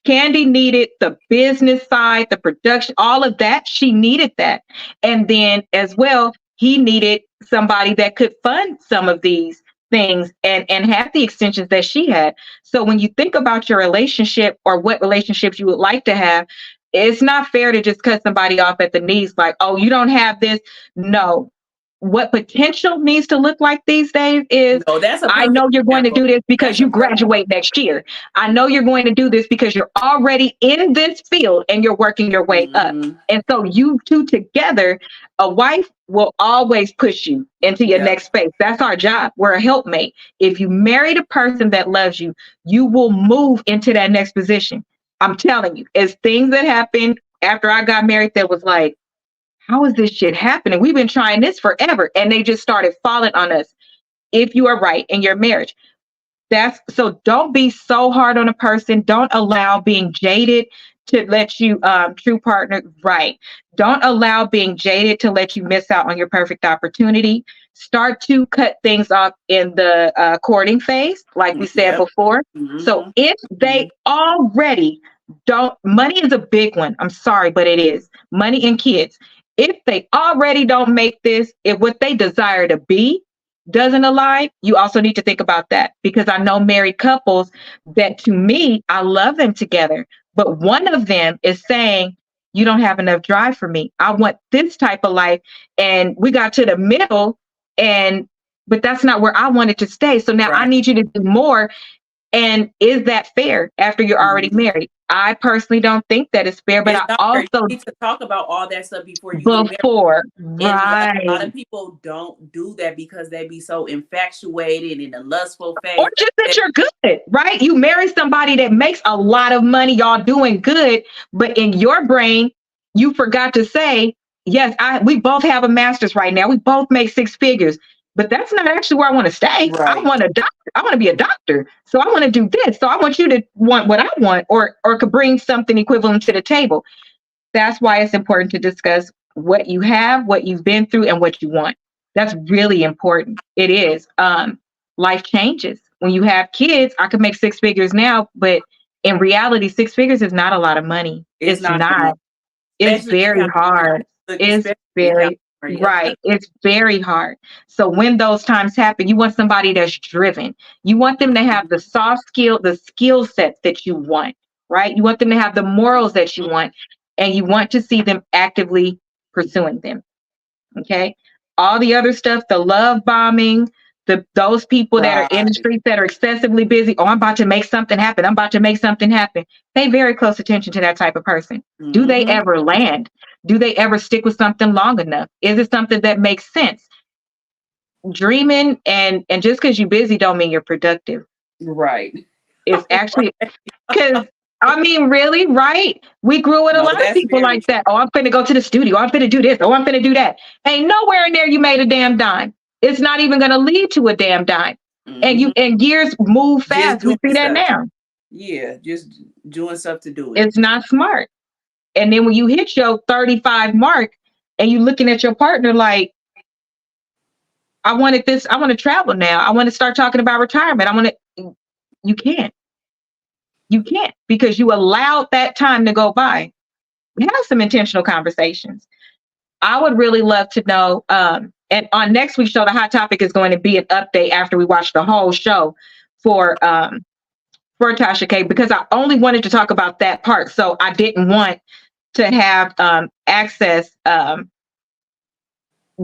Candy needed the business side, the production, all of that. She needed that. And then as well, he needed somebody that could fund some of these things and have the extensions that she had. So when you think about your relationship or what relationships you would like to have, it's not fair to just cut somebody off at the knees like, oh, you don't have this. No. What potential needs to look like these days is, I know you're going to do this because you graduate next year. I know you're going to do this because you're already in this field and you're working your way up. And so you two together, a wife will always push you into your next space. That's our job. We're a helpmate. If you married a person that loves you, you will move into that next position. I'm telling you, it's things that happened after I got married that was like, how is this shit happening? We've been trying this forever. And they just started falling on us. If you are right in your marriage, so don't be so hard on a person. Don't allow being jaded to let you, true partner, right. Don't allow being jaded to let you miss out on your perfect opportunity. Start to cut things off in the courting phase, like we said Yep. before. So if they already don't, money is a big one. I'm sorry, but it is. Money and kids. If they already don't make this, if what they desire to be doesn't align, you also need to think about that, because I know married couples that, to me, I love them together, but one of them is saying, you don't have enough drive for me. I want this type of life. And we got to the middle, but that's not where I wanted to stay. So now I need you to do more. And is that fair after you're already married? I personally don't think that is fair, but I also you need to talk about all that stuff before you get married. right. And a lot of people don't do that because they be so infatuated in the lustful phase. Or just that you're good, right? You marry somebody that makes a lot of money, y'all doing good, but in your brain, you forgot to say, yes, we both have a master's right now. We both make six figures, but that's not actually where I want to stay. Right. I want a doctor. I want to be a doctor. So I want to do this. So I want you to want what I want, or could bring something equivalent to the table. That's why it's important to discuss what you have, what you've been through, and what you want. That's really important. It is. Life changes. When you have kids, I could make six figures now, but in reality, six figures is not a lot of money. It's not. It's very hard. It's very right. It's very hard. So when those times happen, you want somebody that's driven. You want them to have the soft skill, the skill sets that you want, right? You want them to have the morals that you want, and you want to see them actively pursuing them. Okay. All the other stuff, the love bombing, those people that are in the streets that are excessively busy. Oh, I'm about to make something happen. I'm about to make something happen. Pay very close attention to that type of person. Do they ever land? Do they ever stick with something long enough? Is it something that makes sense? Dreaming and just because you're busy don't mean you're productive. Right. It's actually because I mean, really, right? We grew with a lot of people like that. Oh, I'm going to go to the studio. I'm going to do this. Oh, I'm going to do that. Ain't nowhere in there you made a damn dime. It's not even going to lead to a damn dime. And years move fast. We see that now. Yeah, just doing stuff to do it. It's not smart. And then when you hit your 35 mark and you looking at your partner like, I wanted this. I want to travel now. I want to start talking about retirement. You can't. You can't, because you allowed that time to go by. We have some intentional conversations. I would really love to know. And on next week's show, the hot topic is going to be an update after we watch the whole show for Tasha K, because I only wanted to talk about that part. So I didn't want to have access.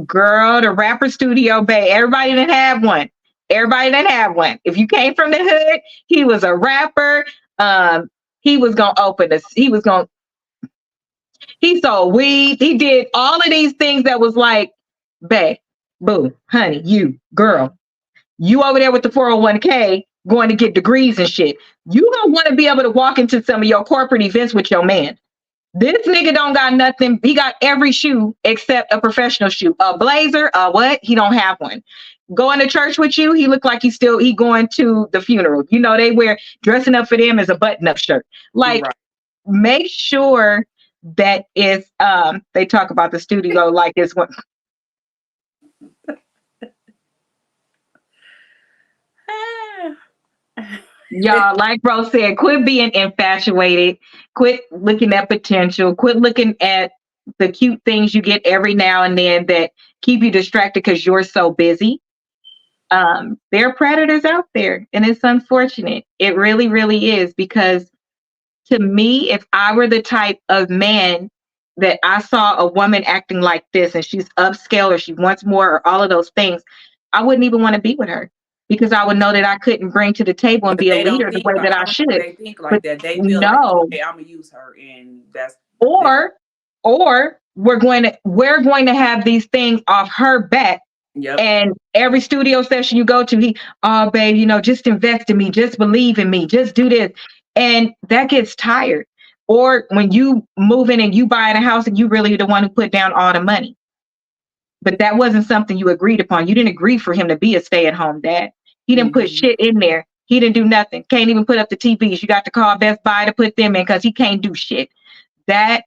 Girl, the rapper studio bay. Everybody didn't have one. Everybody didn't have one. If you came from the hood, he was a rapper. He was gonna open this. He sold weed. He did all of these things that was like, bae, boo, honey, you, girl, you over there with the 401k going to get degrees and shit. You don't want to be able to walk into some of your corporate events with your man. This nigga don't got nothing. He got every shoe except a professional shoe. A blazer, what? He don't have one. Going to church with you, he look like he going to the funeral. You know, they wear, dressing up for them as a button-up shirt. Like, make sure that it's, they talk about the studio like it's one. Y'all, like bro said, quit being infatuated. Quit looking at potential. Quit looking at the cute things you get every now and then that keep you distracted because you're so busy. There are predators out there, and it's unfortunate. It really, really is, because to me, if I were the type of man that I saw a woman acting like this and she's upscale or she wants more or all of those things, I wouldn't even want to be with her, because I would know that I couldn't bring to the table and be a leader the way that I should. They think like that. They feel like, okay, I'm gonna use her, and that's or we're going to have these things off her back. Yep. And every studio session you go to, babe, just invest in me, just believe in me, just do this. And that gets tired. Or when you move in and you buy in a house and you really the one who put down all the money. But that wasn't something you agreed upon. You didn't agree for him to be a stay-at-home dad. He didn't put shit in there. He didn't do nothing. Can't even put up the TVs. You got to call Best Buy to put them in because he can't do shit. That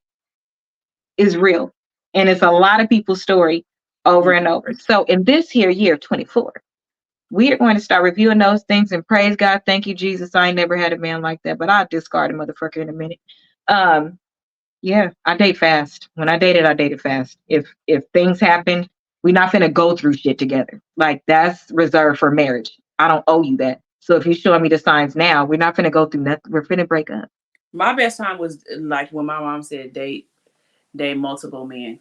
is real. And it's a lot of people's story over and over. So in this here year 24, we are going to start reviewing those things and praise God. Thank you, Jesus. I ain't never had a man like that, but I'll discard a motherfucker in a minute. Yeah, I date fast. When I dated fast. If things happen, we're not finna go through shit together. Like that's reserved for marriage. I don't owe you that. So if you're showing me the signs now, we're not finna go through nothing. We're finna break up. My best time was like when my mom said date multiple men.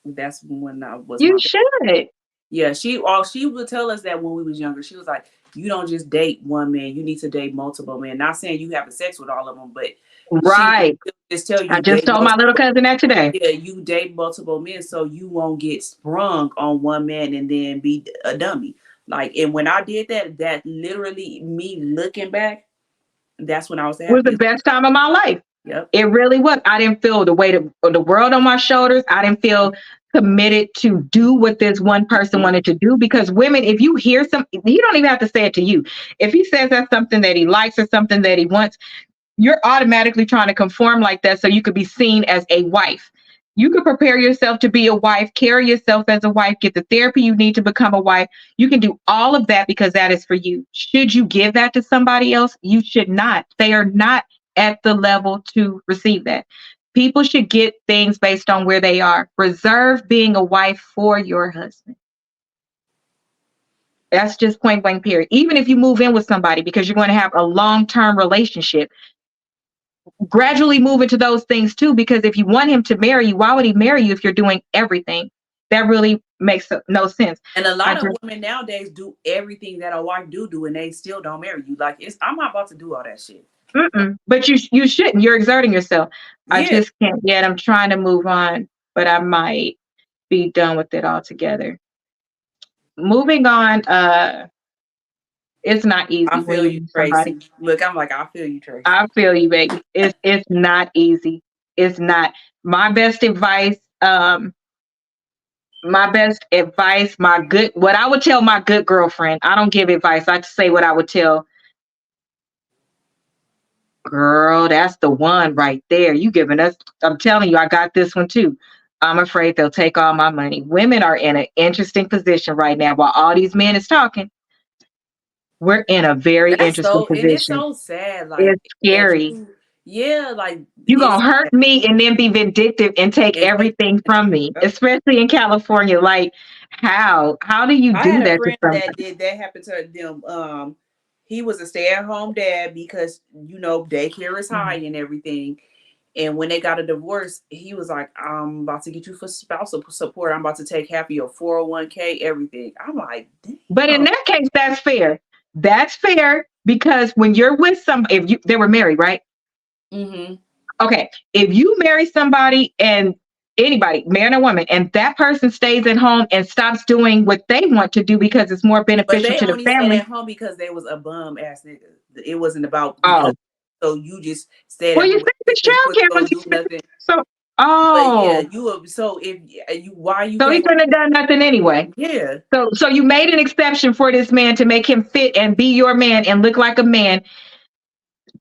That's when I was. You should. Yeah, she would tell us that when we was younger. She was like, you don't just date one man, you need to date multiple men. Not saying you having sex with all of them, but right. Just tell you. I just told my little cousin that today. Yeah, you date multiple men so you won't get sprung on one man and then be a dummy. Like, and when I did that literally me looking back, that's when I was the best time of my life. Yep. It really was. I didn't feel the weight of the world on my shoulders. I didn't feel committed to do what this one person wanted to do, because women, if you hear something, you don't even have to say it to you. If he says that's something that he likes or something that he wants, you're automatically trying to conform like that so you could be seen as a wife. You could prepare yourself to be a wife, carry yourself as a wife, get the therapy you need to become a wife. You can do all of that because that is for you. Should you give that to somebody else? You should not. They are not at the level to receive that. People should get things based on where they are. Reserve being a wife for your husband. That's just point blank period. Even if you move in with somebody because you're going to have a long-term relationship, gradually move into those things too, because if you want him to marry you, why would he marry you if you're doing everything? That really makes no sense. And a lot of women nowadays do everything that a wife do and they still don't marry you. Like, I'm not about to do all that shit. But you shouldn't. You're exerting yourself. Yeah. I just can't yet. I'm trying to move on, but I might be done with it altogether. Moving on, it's not easy. I feel you, Tracy. Look, I'm like, I feel you, Tracy. I feel you, baby. It's not easy. It's not. My best advice, what I would tell my good girlfriend. I don't give advice. I just say what I would tell. Girl, that's the one right there. You giving us, I'm telling you, I got this one too. I'm afraid they'll take all my money. Women are in an interesting position right now while all these men is talking. We're in a very interesting position. And it's so sad. Like, it's scary. Like you're going to hurt me and then be vindictive and take everything from me, especially in California. Like, how do you do that? I had a friend that happened to them. He was a stay-at-home dad because, daycare is high and everything. And when they got a divorce, he was like, I'm about to get you for spousal support. I'm about to take half of your 401k, everything. I'm like, damn. But in that case, that's fair. That's fair because when you're with they were married, right? Mm-hmm. Okay. If you marry somebody and anybody, man or woman, and that person stays at home and stops doing what they want to do because it's more beneficial to the family. But they only stayed at home because they was a bum ass nigga. It wasn't about. So you just stayed. Well, you think the child care was nothing. So. Oh. But yeah, so if you why you? So he couldn't have done nothing anyway. Yeah. So you made an exception for this man to make him fit and be your man and look like a man.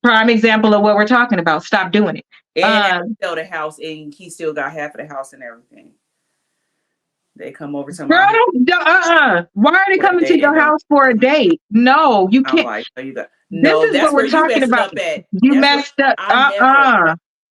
Prime example of what we're talking about. Stop doing it. And sell the house, and he still got half of the house and everything. They come over to my house. Why are they coming to your house for a date? No, you can't. Like, this is what we're talking about. You messed up.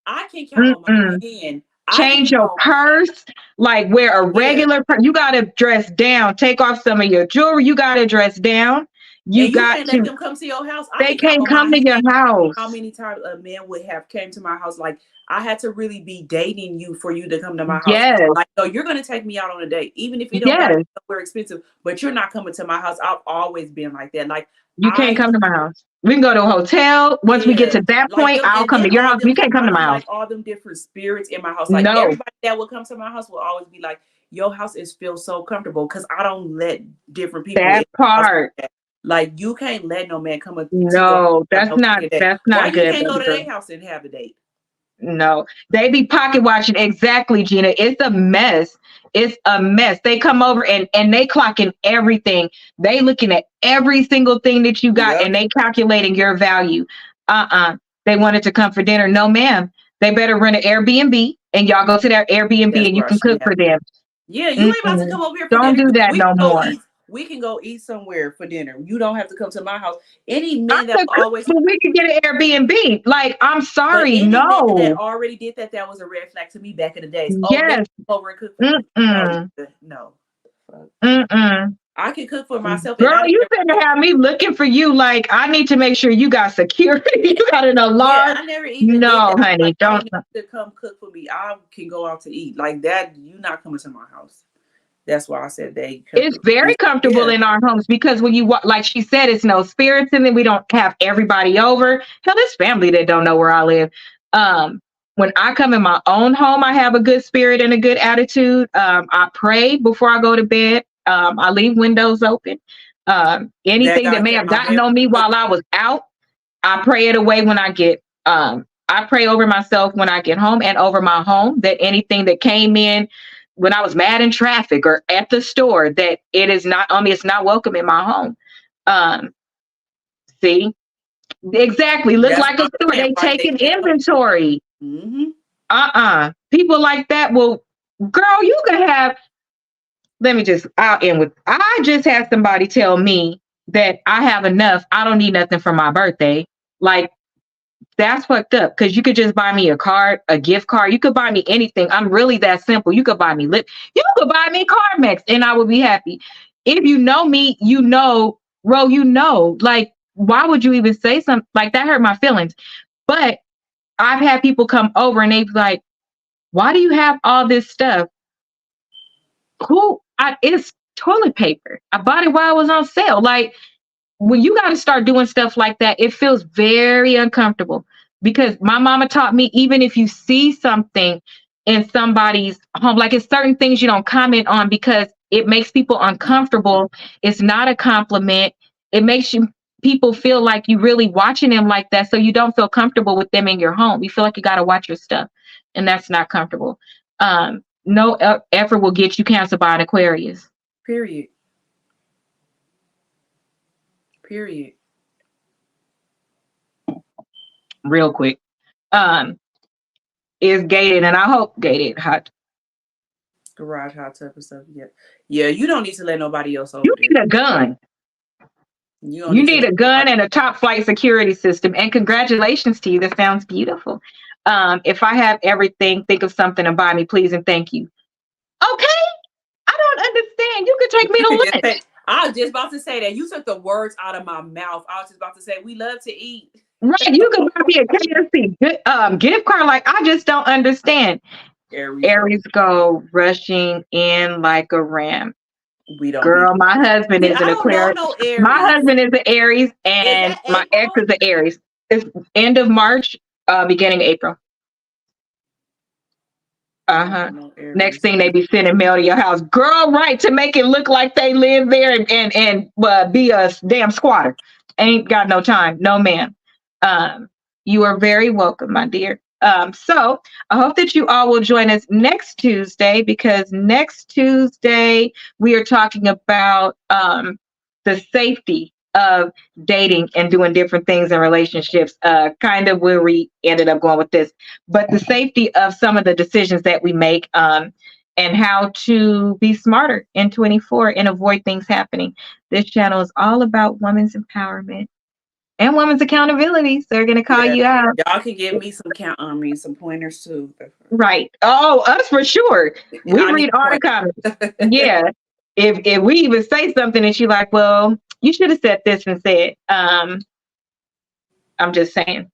I can count on my hand. Change your purse. Like wear a regular. You got to dress down. Take off some of your jewelry. You got to dress down. You got to let them come to your house. They can't come to your house. How many times a man would have came to my house? Like I had to really be dating you for you to come to my house. Yes. Like, no, you're gonna take me out on a date, even if you don't got somewhere expensive, but you're not coming to my house. I've always been like that. Like you can't come to my house. We can go to a hotel. Once we get to that point, I'll come to your house. You can't come to my house. Like all them different spirits in my house. Like everybody that will come to my house will always be like, your house feels so comfortable because I don't let different people. That part. Like you can't let no man come. No, that's not good. You can't go to their house and have a date. No, they be pocket watching. Exactly, Gina. It's a mess. It's a mess. They come over and they clocking everything. They looking at every single thing that you got, Yep. and they calculating your value. They wanted to come for dinner. No, ma'am. They better rent an Airbnb, and y'all go to their Airbnb, That's and you where I can should cook have. for them. Yeah, you ain't about to Mm-mm. come over here for Don't dinner. do that We no can go more. eat. We can go eat somewhere for dinner. You don't have to come to my house. Any I men that could cook, always, but we could get an Airbnb. Like, I'm but sorry, any man that no. already did that, that was a red flag to me back in the days. Oh, let me Yes. come over and cook for you. Mm-mm. No. Fuck. Mm-mm. I can cook for myself, and Girl, I don't you ever. finna have me looking for you. Like, I need to make sure you got security. You got an Yeah, alarm. I never even did No, that. Like, honey, I don't. don't need to come cook for me. I can go out to eat like that. You not coming to my house. That's why I said they. It's very comfortable Yeah, in our homes because when you walk, like she said, it's no spirits in it. We don't have everybody over. Hell, there's family that don't know where I live. When I come in my own home, I have a good spirit and a good attitude. I pray before I go to bed. I leave windows open. that Anything that got may kept have my gotten baby. on me while I was out, I pray it away when I get I pray over myself when I get home and over my home that anything that came in when I was mad in traffic or at the store, that it is not on me, it's not welcome in my home. Um, see? Exactly. Look That's like what a I'm store. saying. They Like they taking can't come. inventory. Mm-hmm. People like that will, girl, you could have, I'll end with, I just had somebody tell me that I have enough. I don't need nothing for my birthday. Like, that's fucked up because you could just buy me a card, a gift card. You could buy me anything. I'm really that simple. You could buy me you could buy me Carmex and I would be happy. If you know me, you know, Ro, like, why would you even say something like that? Hurt my feelings. But I've had people come over and they be like, why do you have all this stuff? It's toilet paper. I bought it while it was on sale. Like, when you got to start doing stuff like that, it feels very uncomfortable because my mama taught me, even if you see something in somebody's home, like it's certain things you don't comment on because it makes people uncomfortable. It's not a compliment. It makes people feel like you really watching them like that. So you don't feel comfortable with them in your home. You feel like you got to watch your stuff, and that's not comfortable. No effort will get you canceled by an Aquarius. Period. Period. Real quick. Is gated, and I hope gated hot. Garage hot tub and stuff. Yeah. Yeah. You don't need to let nobody else over You there. need a gun. You don't You need to need a gun and a top flight security system. And congratulations to you. That sounds beautiful. If I have everything, think of something to buy me, please and thank you. Okay. I don't understand. You could take me to lunch. I was just about to say that. You took the words out of my mouth. I was just about to say we love to eat. Right. You could buy me a KFC gift card. Like, I just don't understand. Aries go rushing in like a ram. We don't. Girl, my husband is an Aquarius. No Aries. My husband is an Aries, and my ex is an Aries. It's end of March, beginning of April. No Next thing, they be sending mail to your house, girl. Right, to make it look like they live there and be a damn squatter. Ain't got no time, no man. You are very welcome, my dear. So I hope that you all will join us next Tuesday, because next Tuesday we are talking about the safety of dating and doing different things in relationships, kind of where we ended up going with this, but the safety of some of the decisions that we make, and how to be smarter in 24 and avoid things happening. This channel is all about women's empowerment and women's accountability. So they're going to call you out. Y'all can give me some pointers too. Right. Oh, us for sure. We read all the comments. Yeah. If we even say something and she's like, well, you should have said this instead. I'm just saying.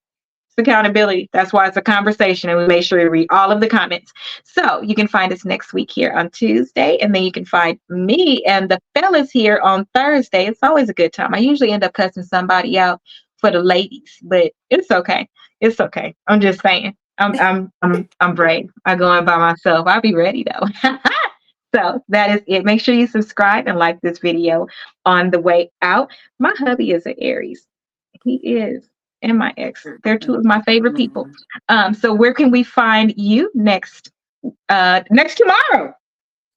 It's accountability. That's why it's a conversation, and we make sure we read all of the comments. So you can find us next week here on Tuesday, and then you can find me and the fellas here on Thursday. It's always a good time. I usually end up cussing somebody out for the ladies, but it's okay. It's okay. I'm just saying. I'm brave. I go in by myself. I'll be ready though. So that is it. Make sure you subscribe and like this video on the way out. My hubby is an Aries. He is. and my ex. They're two of my favorite people. So where can we find you next tomorrow?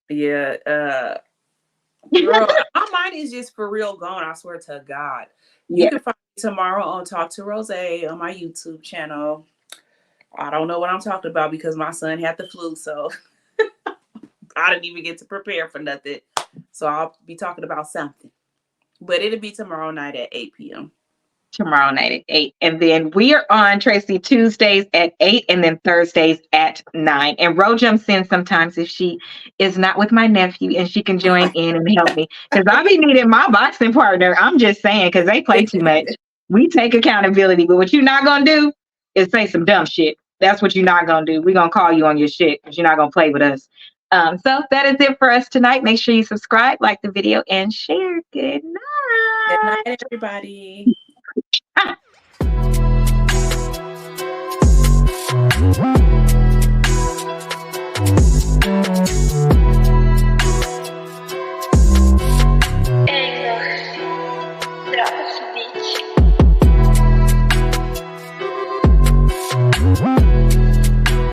Yeah, girl, my mind is just for real gone. I swear to God. You can find me tomorrow on Talk to Rose on my YouTube channel. I don't know what I'm talking about because my son had the flu, so I didn't even get to prepare for nothing. So I'll be talking about something. But it'll be tomorrow night at 8 p.m. Tomorrow night at 8. And then we are on, Tracy, Tuesdays at 8 and then Thursdays at 9. And Ro jumps in sometimes if she is not with my nephew and she can join in and help me. Because I be needing my boxing partner. I'm just saying, because they play too much. We take accountability. But what you're not going to do is say some dumb shit. That's what you're not going to do. We're going to call you on your shit because you're not going to play with us. So that is it for us tonight. Make sure you subscribe, like the video, and share. Good night. Good night, everybody. Ah.